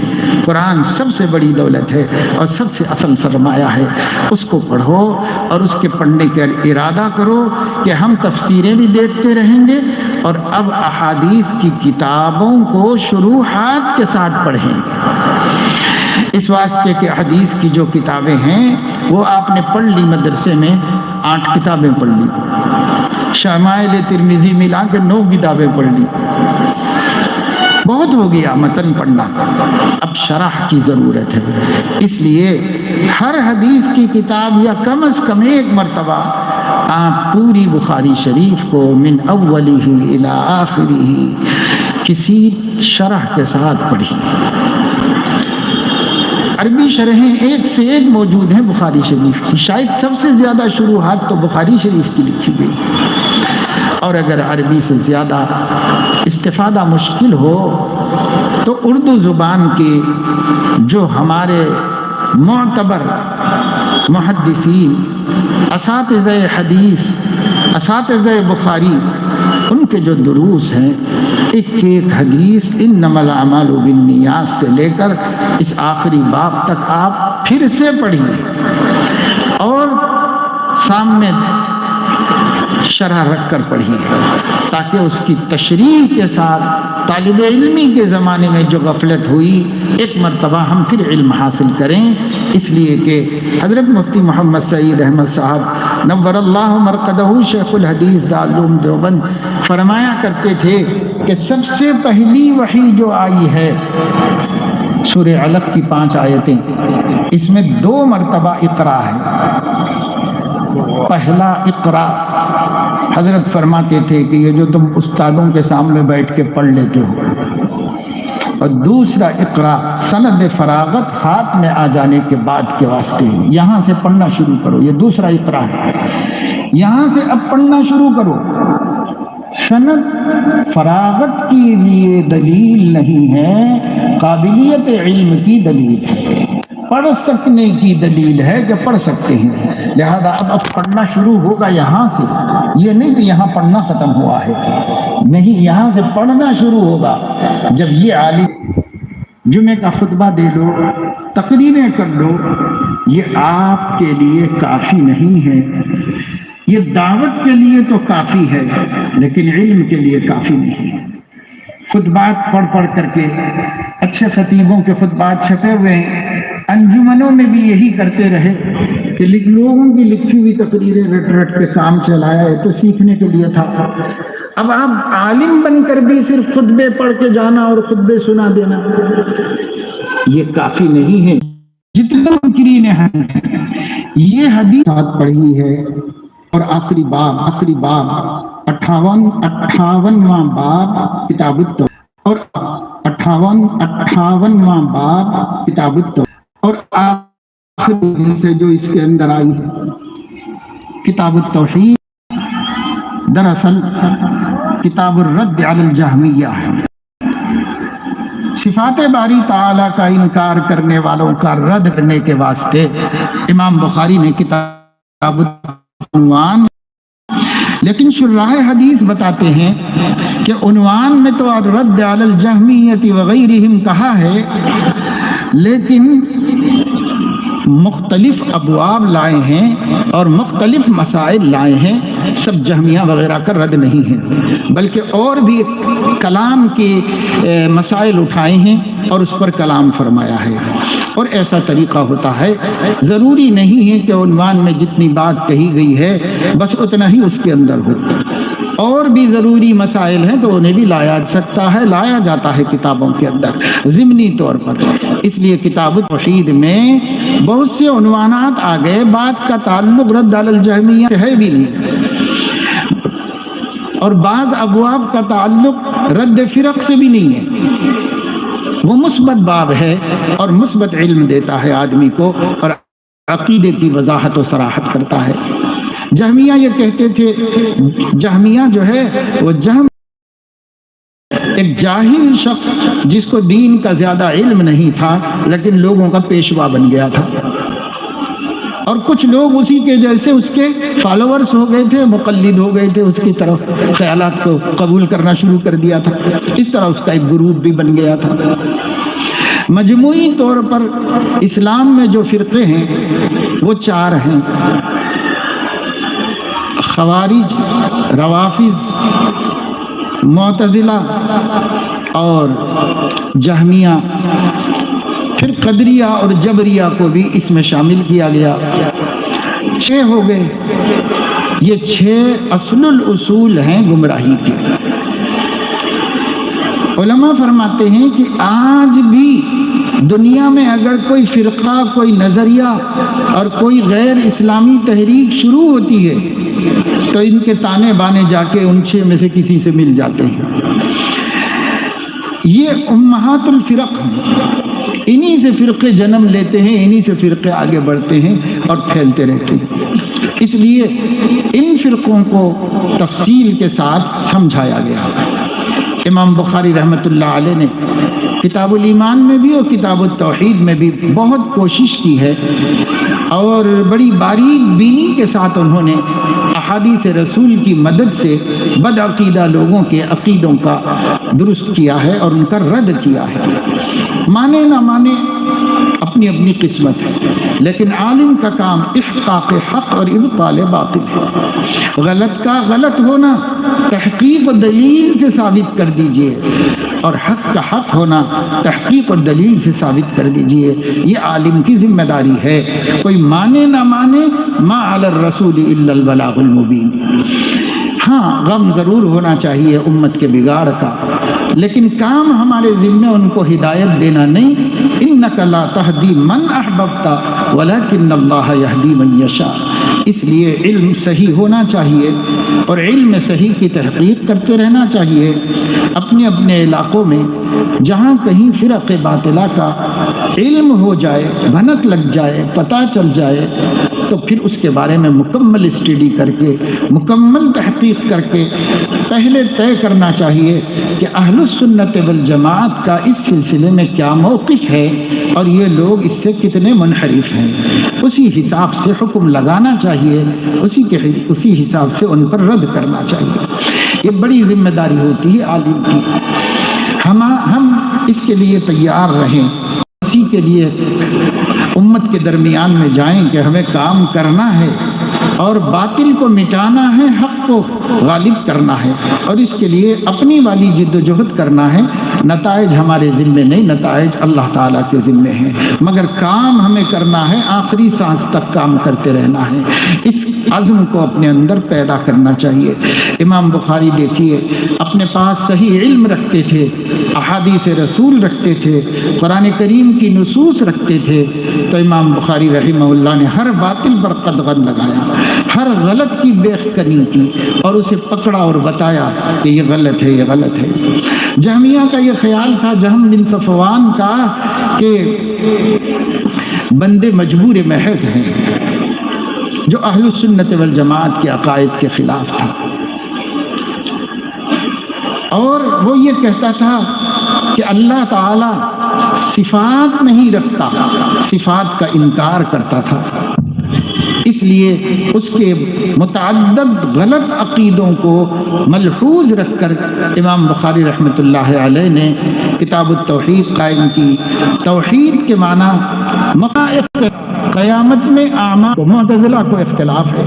قرآن سب سے بڑی دولت ہے اور سب سے اصل سرمایہ ہے. اس کو پڑھو اور اس کے پڑھنے کا ارادہ کرو کہ ہم تفسیریں بھی دیکھتے رہیں گے اور اب احادیث کی کتابوں کو شروحات کے ساتھ پڑھیں گے، اس واسطے کہ حدیث کی جو کتابیں ہیں وہ آپ نے پڑھ لی. مدرسے میں 8 کتابیں پڑھ لی، شمائل ترمذی ملا کے 9 کتابیں پڑھ لی، بہت ہو گیا متن پڑھنا. اب شرح کی ضرورت ہے. اس لیے ہر حدیث کی کتاب یا کم از کم ایک مرتبہ آپ پوری بخاری شریف کو من اولہ الی آخرہ کسی شرح کے ساتھ پڑھیے. عربی شرحیں ایک سے ایک موجود ہیں بخاری شریف کی، شاید سب سے زیادہ شروحات تو بخاری شریف کی لکھی گئی. اور اگر عربی سے زیادہ استفادہ مشکل ہو تو اردو زبان کے جو ہمارے معتبر محدثین، اساتذہ حدیث، اساتذہ بخاری، ان کے جو دروس ہیں، ایک ایک حدیث انما الاعمال بالنیات سے لے کر اس آخری باب تک آپ پھر سے پڑھیے اور سامنے شرح رکھ کر پڑھیے، تاکہ اس کی تشریح کے ساتھ طالب علمی کے زمانے میں جو غفلت ہوئی ایک مرتبہ ہم پھر علم حاصل کریں. اس لیے کہ حضرت مفتی محمد سعید احمد صاحب نور اللہ مرقدہ شیخ الحدیث دارالعلوم دیوبند فرمایا کرتے تھے کہ سب سے پہلی وحی جو آئی ہے سورہ علق کی 5 آیتیں، اس میں 2 مرتبہ اقرا ہے. پہلا اقرا حضرت فرماتے تھے کہ یہ جو تم استادوں کے سامنے بیٹھ کے پڑھ لیتے ہو، اور دوسرا اقرا سند فراغت ہاتھ میں آ جانے کے بعد کے واسطے، یہاں سے پڑھنا شروع کرو. یہ دوسرا اقرا ہے، یہاں سے اب پڑھنا شروع کرو. سند فراغت کے لیے دلیل نہیں ہے، قابلیت علم کی دلیل ہے، پڑھ سکنے کی دلیل ہے کہ پڑھ سکتے ہیں. لہذا اب پڑھنا شروع ہوگا یہاں سے، یہ نہیں کہ یہاں پڑھنا ختم ہوا ہے، نہیں، یہاں سے پڑھنا شروع ہوگا. جب یہ عالم جمعے کا خطبہ دے لو، تقریریں کر لو، یہ آپ کے لیے کافی نہیں ہے. یہ دعوت کے لیے تو کافی ہے لیکن علم کے لیے کافی نہیں. خطبات پڑھ پڑھ کر کے اچھے خطیبوں کے خطبات چھپے ہوئے ہیں، انجمنوں میں بھی یہی کرتے رہے کہ لوگوں کی لکھی ہوئی تقریریں رٹ رٹ کے کام چلایا ہے، تو سیکھنے کے لیے تھا. اب آپ عالم بن کر بھی صرف خطبے پڑھ کے جانا اور خطبے سنا دینا یہ کافی نہیں ہے. جتنے منکرین حدیث ہیں یہ حدیث ساتھ پڑھی ہے. اور آخری باب 58واں باب کتاب التوحید، اور 58واں باب کتاب التوحید، اور آخری سے جو اس کے اندر آئی ہے کتاب التوحید دراصل کتاب الرد علی الجہمیہ ہے. صفات باری تعالیٰ کا انکار کرنے والوں کا رد کرنے کے واسطے امام بخاری نے کتاب عنوان، لیکن شراح حدیث بتاتے ہیں کہ عنوان میں تو رد علی الجہمیۃ وغیرہم کہا ہے، لیکن مختلف ابواب لائے ہیں اور مختلف مسائل لائے ہیں، سب جہمیہ وغیرہ کا رد نہیں ہے، بلکہ اور بھی کلام کے مسائل اٹھائے ہیں اور اس پر کلام فرمایا ہے۔ اور ایسا طریقہ ہوتا ہے، ضروری نہیں ہے کہ عنوان میں جتنی بات کہی گئی ہے بس اتنا ہی اس کے اندر ہو، اور بھی ضروری مسائل ہیں تو انہیں بھی لایا جاتا ہے کتابوں کے اندر ضمنی طور پر۔ اس لیے کتاب التوحید میں بہت سے عنوانات آ گئے، بعض کا تعلق رد علی الجہمیہ سے ہے بھی نہیں، اور بعض ابواب کا تعلق رد فرق سے بھی نہیں ہے، وہ مثبت باب ہے اور مثبت علم دیتا ہے آدمی کو اور عقیدے کی وضاحت و صراحت کرتا ہے۔ جہمیہ یہ کہتے تھے، جہمیہ جو ہے وہ جہم ایک جاہل شخص جس کو دین کا زیادہ علم نہیں تھا لیکن لوگوں کا پیشوا بن گیا تھا، اور کچھ لوگ اسی کے جیسے اس کے فالوورز ہو گئے تھے، مقلد ہو گئے تھے، اس کی طرف خیالات کو قبول کرنا شروع کر دیا تھا، اس طرح اس کا ایک گروپ بھی بن گیا تھا۔ مجموعی طور پر اسلام میں جو فرقے ہیں وہ 4 ہیں: خوارج، روافض، معتزلہ اور جہمیہ، پھر قدریہ اور جبریہ کو بھی اس میں شامل کیا گیا، 6 ہو گئے۔ یہ 6 اصل الاصول ہیں گمراہی کے۔ علماء فرماتے ہیں کہ آج بھی دنیا میں اگر کوئی فرقہ، کوئی نظریہ اور کوئی غیر اسلامی تحریک شروع ہوتی ہے تو ان کے تانے بانے جا کے ان 6 میں سے کسی سے مل جاتے ہیں۔ یہ امہات الفرق ہیں، انہی سے فرقے جنم لیتے ہیں، انہی سے فرقے آگے بڑھتے ہیں اور پھیلتے رہتے ہیں۔ اس لیے ان فرقوں کو تفصیل کے ساتھ سمجھایا گیا۔ امام بخاری رحمۃ اللہ علیہ نے کتاب الایمان میں بھی اور کتاب التوحید میں بھی بہت کوشش کی ہے، اور بڑی باریک بینی کے ساتھ انہوں نے احادیث رسول کی مدد سے بدعقیدہ لوگوں کے عقیدوں کا درست کیا ہے اور ان کا رد کیا ہے۔ مانے نہ مانے اپنی اپنی قسمت ہے، لیکن عالم کا کام احقاق حق اور ابطال باطل ہے۔ غلط کا غلط ہونا تحقیق و دلیل سے ثابت کر دیجئے، اور حق کا حق ہونا تحقیق اور دلیل سے ثابت کر دیجئے، یہ عالم کی ذمہ داری ہے۔ کوئی مانے نہ مانے، ما علی الرسول الا البلاغ المبین۔ ہاں، غم ضرور ہونا چاہیے امت کے بگاڑ کا، لیکن کام ہمارے ذمہ ان کو ہدایت دینا نہیں۔ انک لا تہدی من احببت ولکن اللہ یہدی من یشاء۔ اس لیے علم صحیح ہونا چاہیے اور علم صحیح کی تحقیق کرتے رہنا چاہیے۔ اپنے اپنے علاقوں میں جہاں کہیں فرق باطلہ کا علم ہو جائے، بھنک لگ جائے، پتہ چل جائے، تو پھر اس کے بارے میں مکمل اسٹڈی کر کے، مکمل تحقیق کر کے پہلے طے کرنا چاہیے کہ اہل السنت والجماعت کا اس سلسلے میں کیا موقف ہے اور یہ لوگ اس سے کتنے منحرف ہیں۔ اسی حساب سے حکم لگانا چاہیے، اسی حساب سے ان پر رد کرنا چاہیے۔ یہ بڑی ذمہ داری ہوتی ہے عالم کی۔ ہم اس کے لیے تیار رہیں، اسی کے لیے امت کے درمیان میں جائیں کہ ہمیں کام کرنا ہے اور باطل کو مٹانا ہے، حق کو غالب کرنا ہے، اور اس کے لیے اپنی والی جد و جہد کرنا ہے۔ نتائج ہمارے ذمے نہیں، نتائج اللہ تعالیٰ کے ذمے ہیں، مگر کام ہمیں کرنا ہے، آخری سانس تک کام کرتے رہنا ہے۔ اس عزم کو اپنے اندر پیدا کرنا چاہیے۔ امام بخاری دیکھیے، اپنے پاس صحیح علم رکھتے تھے، احادیث رسول رکھتے تھے، قرآن کریم کی نصوص رکھتے تھے، تو امام بخاری رحمہ اللہ نے ہر باطل پر قدغن لگایا، ہر غلط کی بیخ کنی کی اور اسے پکڑا اور بتایا کہ یہ غلط ہے، یہ غلط ہے۔ جہمیہ کا یہ خیال تھا، جہم بن صفوان کا، کہ بندے مجبور محض ہیں، جو اہل السنت والجماعت کے عقائد کے خلاف تھا، اور وہ یہ کہتا تھا کہ اللہ تعالی صفات نہیں رکھتا، صفات کا انکار کرتا تھا، اس لیے اس کے متعدد غلط عقیدوں کو ملحوظ رکھ کر امام بخاری رحمۃ اللہ علیہ نے کتاب التوحید قائم کی۔ توحید کے معنی قیامت میں اعمال کو، معتزلہ کو اختلاف ہے،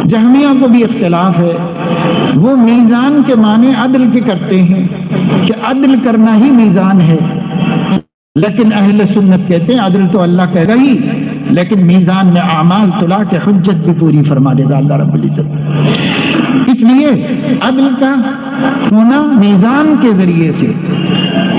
جہمیہ کو بھی اختلاف ہے، وہ میزان کے معنی عدل کے کرتے ہیں کہ عدل کرنا ہی میزان ہے، لیکن اہل سنت کہتے ہیں عدل تو اللہ کہے گا ہی، لیکن میزان میں اعمال تلا کے حجت بھی پوری فرما دے گا اللہ رب العزت۔ اس لیے عدل کا ہونا میزان کے ذریعے سے،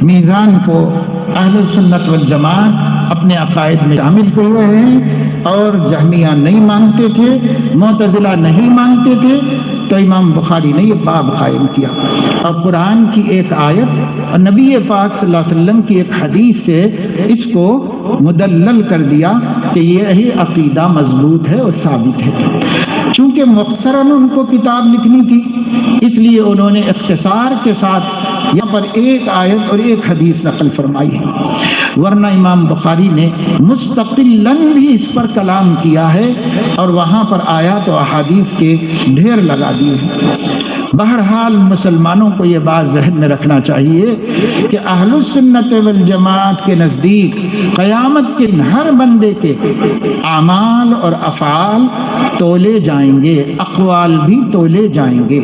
میزان کو اہل سنت والجماعت اپنے عقائد میں شامل کیے ہوئے ہیں، اور جہمیہ نہیں مانتے تھے، معتزلہ نہیں مانتے تھے، تو امام بخاری نے یہ باب قائم کیا، اور قرآن کی ایک آیت اور نبی پاک صلی اللہ علیہ وسلم کی ایک حدیث سے اس کو مدلل کر دیا کہ یہ عقیدہ مضبوط ہے اور ثابت ہے۔ چونکہ مختصراً ان کو کتاب لکھنی تھی، اس لیے انہوں نے اختصار کے ساتھ یہاں پر ایک آیت اور ایک حدیث نقل فرمائی ہے، ورنہ امام بخاری نے مستقلاً بھی اس پر کلام کیا ہے اور وہاں پر آیات و احادیث کے ڈھیر لگا دیے ہیں۔ بہرحال مسلمانوں کو یہ بات ذہن میں رکھنا چاہیے کہ اہل السنت والجماعت کے نزدیک قیامت کے ہر بندے کے اعمال اور افعال تولے جائیں گے، اقوال بھی تولے جائیں گے۔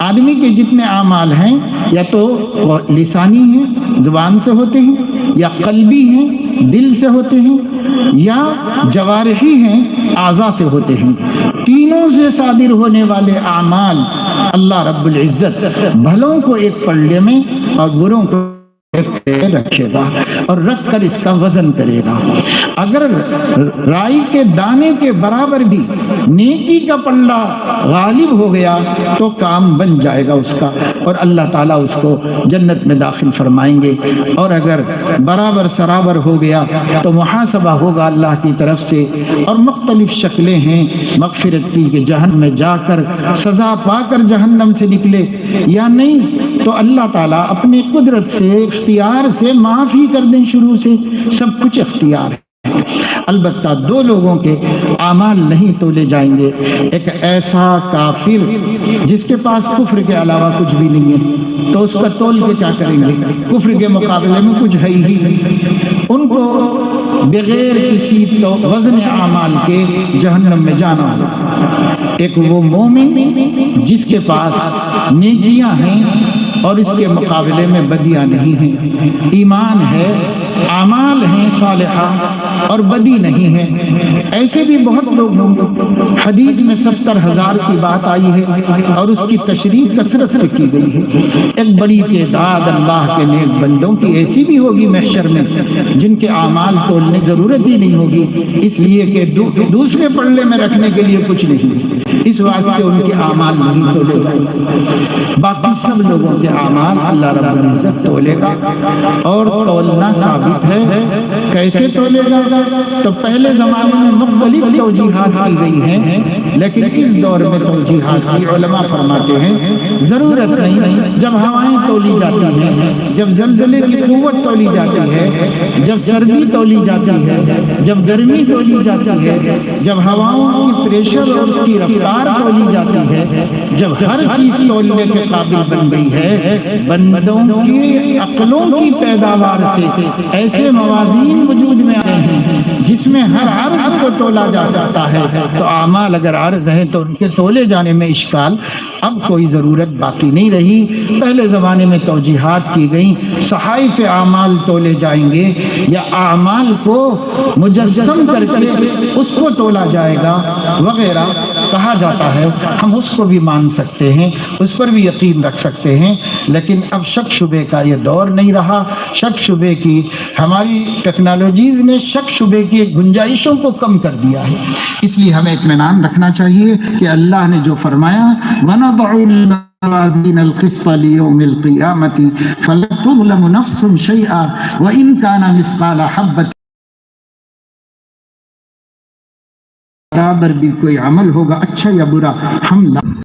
آدمی کے جتنے اعمال ہیں یا تو لسانی ہیں، زبان سے ہوتے ہیں، یا قلبی ہیں، دل سے ہوتے ہیں، یا جوارحی ہیں، اعضاء سے ہوتے ہیں۔ تینوں سے صادر ہونے والے اعمال اللہ رب العزت بھلوں کو ایک پلڑے میں اور بروں کو رکھے گا، اور رکھ کر اس کا وزن کرے گا۔ اگر رائی کے دانے کے برابر بھی نیکی کا پلڑا غالب ہو گیا تو کام بن جائے گا اس کا، اور اللہ تعالیٰ اس کو جنت میں داخل فرمائیں گے۔ اور اگر برابر سرابر ہو گیا تو محاسبہ ہوگا اللہ کی طرف سے، اور مختلف شکلیں ہیں مغفرت کی کہ جہنم میں جا کر سزا پا کر جہنم سے نکلے، یا نہیں تو اللہ تعالیٰ اپنی قدرت سے، اختیار سے معاف ہی کر دیں۔ شروع سے سب کچھ اختیار ہے۔ البتہ دو لوگوں کے اعمال نہیں تولے جائیں گے، ایک ایسا کافر جس کے پاس کفر کے علاوہ کچھ بھی نہیں ہے، تو اس کا تول کے کیا کریں گے؟ کفر کے مقابلے میں کچھ ہے ہی نہیں، ان کو بغیر کسی تو وزن اعمال کے جہنم میں جانا ہوگا۔ ایک وہ مومن جس کے پاس نیکیاں ہیں اور اس کے مقابلے میں بدیاں نہیں ہیں، ایمان ہے، اعمال ہیں صالحہ اور بدی نہیں ہے۔ ایسے بھی بہت لوگ ہوں گے، حدیث میں 70,000 کی بات آئی ہے اور اس کی تشریح کثرت سے کی گئی ہے۔ ایک بڑی تعداد اللہ کے نیک بندوں کی ایسی بھی ہوگی محشر میں جن کے اعمال تولنے کی ضرورت ہی نہیں ہوگی، اس لیے کہ دوسرے پلڑے میں رکھنے کے لیے کچھ نہیں، اس واسطے ان کے اعمال نہیں تولے جائیں گے۔ باقی سب لوگوں کے اعمال اللہ رب العزت تولے گا، اور تولنا ثابت ہے۔ کیسے تولے گا؟ تو پہلے زمانے میں مختلف توجیحات کی گئی ہیں، لیکن اس دور میں توجیحات کی علماء فرماتے ہیں ضرورت نہیں۔ جب ہوائیں تولی جاتی ہیں، جب زلزلے کی قوت تولی جاتی ہے، جب سردی تولی جاتی ہے، جب گرمی تولی جاتی ہے، جب ہواؤں کی پریشر اور اس کی رفتار تولی جاتی ہے، جب ہر چیز تولنے کے قابل بن گئی ہے، بندوں کی عقلوں کی پیداوار سے ایسے موازین وجود میں آئے ہیں جس میں ہر عرض کو تولا جا سکتا ہے، تو اعمال اگر عرض ہیں تو ان کے تولے جانے میں اشکال اب کوئی ضرورت باقی نہیں رہی۔ پہلے زمانے میں توجیحات کی گئیں، صحائف اعمال تولے جائیں گے، یا اعمال کو مجسم کر کے اس کو تولا جائے گا وغیرہ کہا جاتا ہے۔ ہم اس کو بھی مان سکتے ہیں، اس پر بھی یقین رکھ سکتے ہیں، لیکن اب شک شبے کا یہ دور نہیں رہا۔ شک شبے کی ہماری ٹیکنالوجیز نے شک شبے کی گنجائشوں کو کم کر دیا ہے، اس لیے ہمیں اطمینان رکھنا چاہیے کہ اللہ نے جو فرمایا وَنَضَعُ الْمَوَازِينَ الْقِسْطَ لِيَوْمِ الْقِيَامَةِ فَلَا تُظْلَمُ نَفْسٌ شَيْئًا وَإِنْ كَانَ مِثْقَالَ حَبَّةٍ، برابر بھی کوئی عمل ہوگا اچھا یا برا، ہم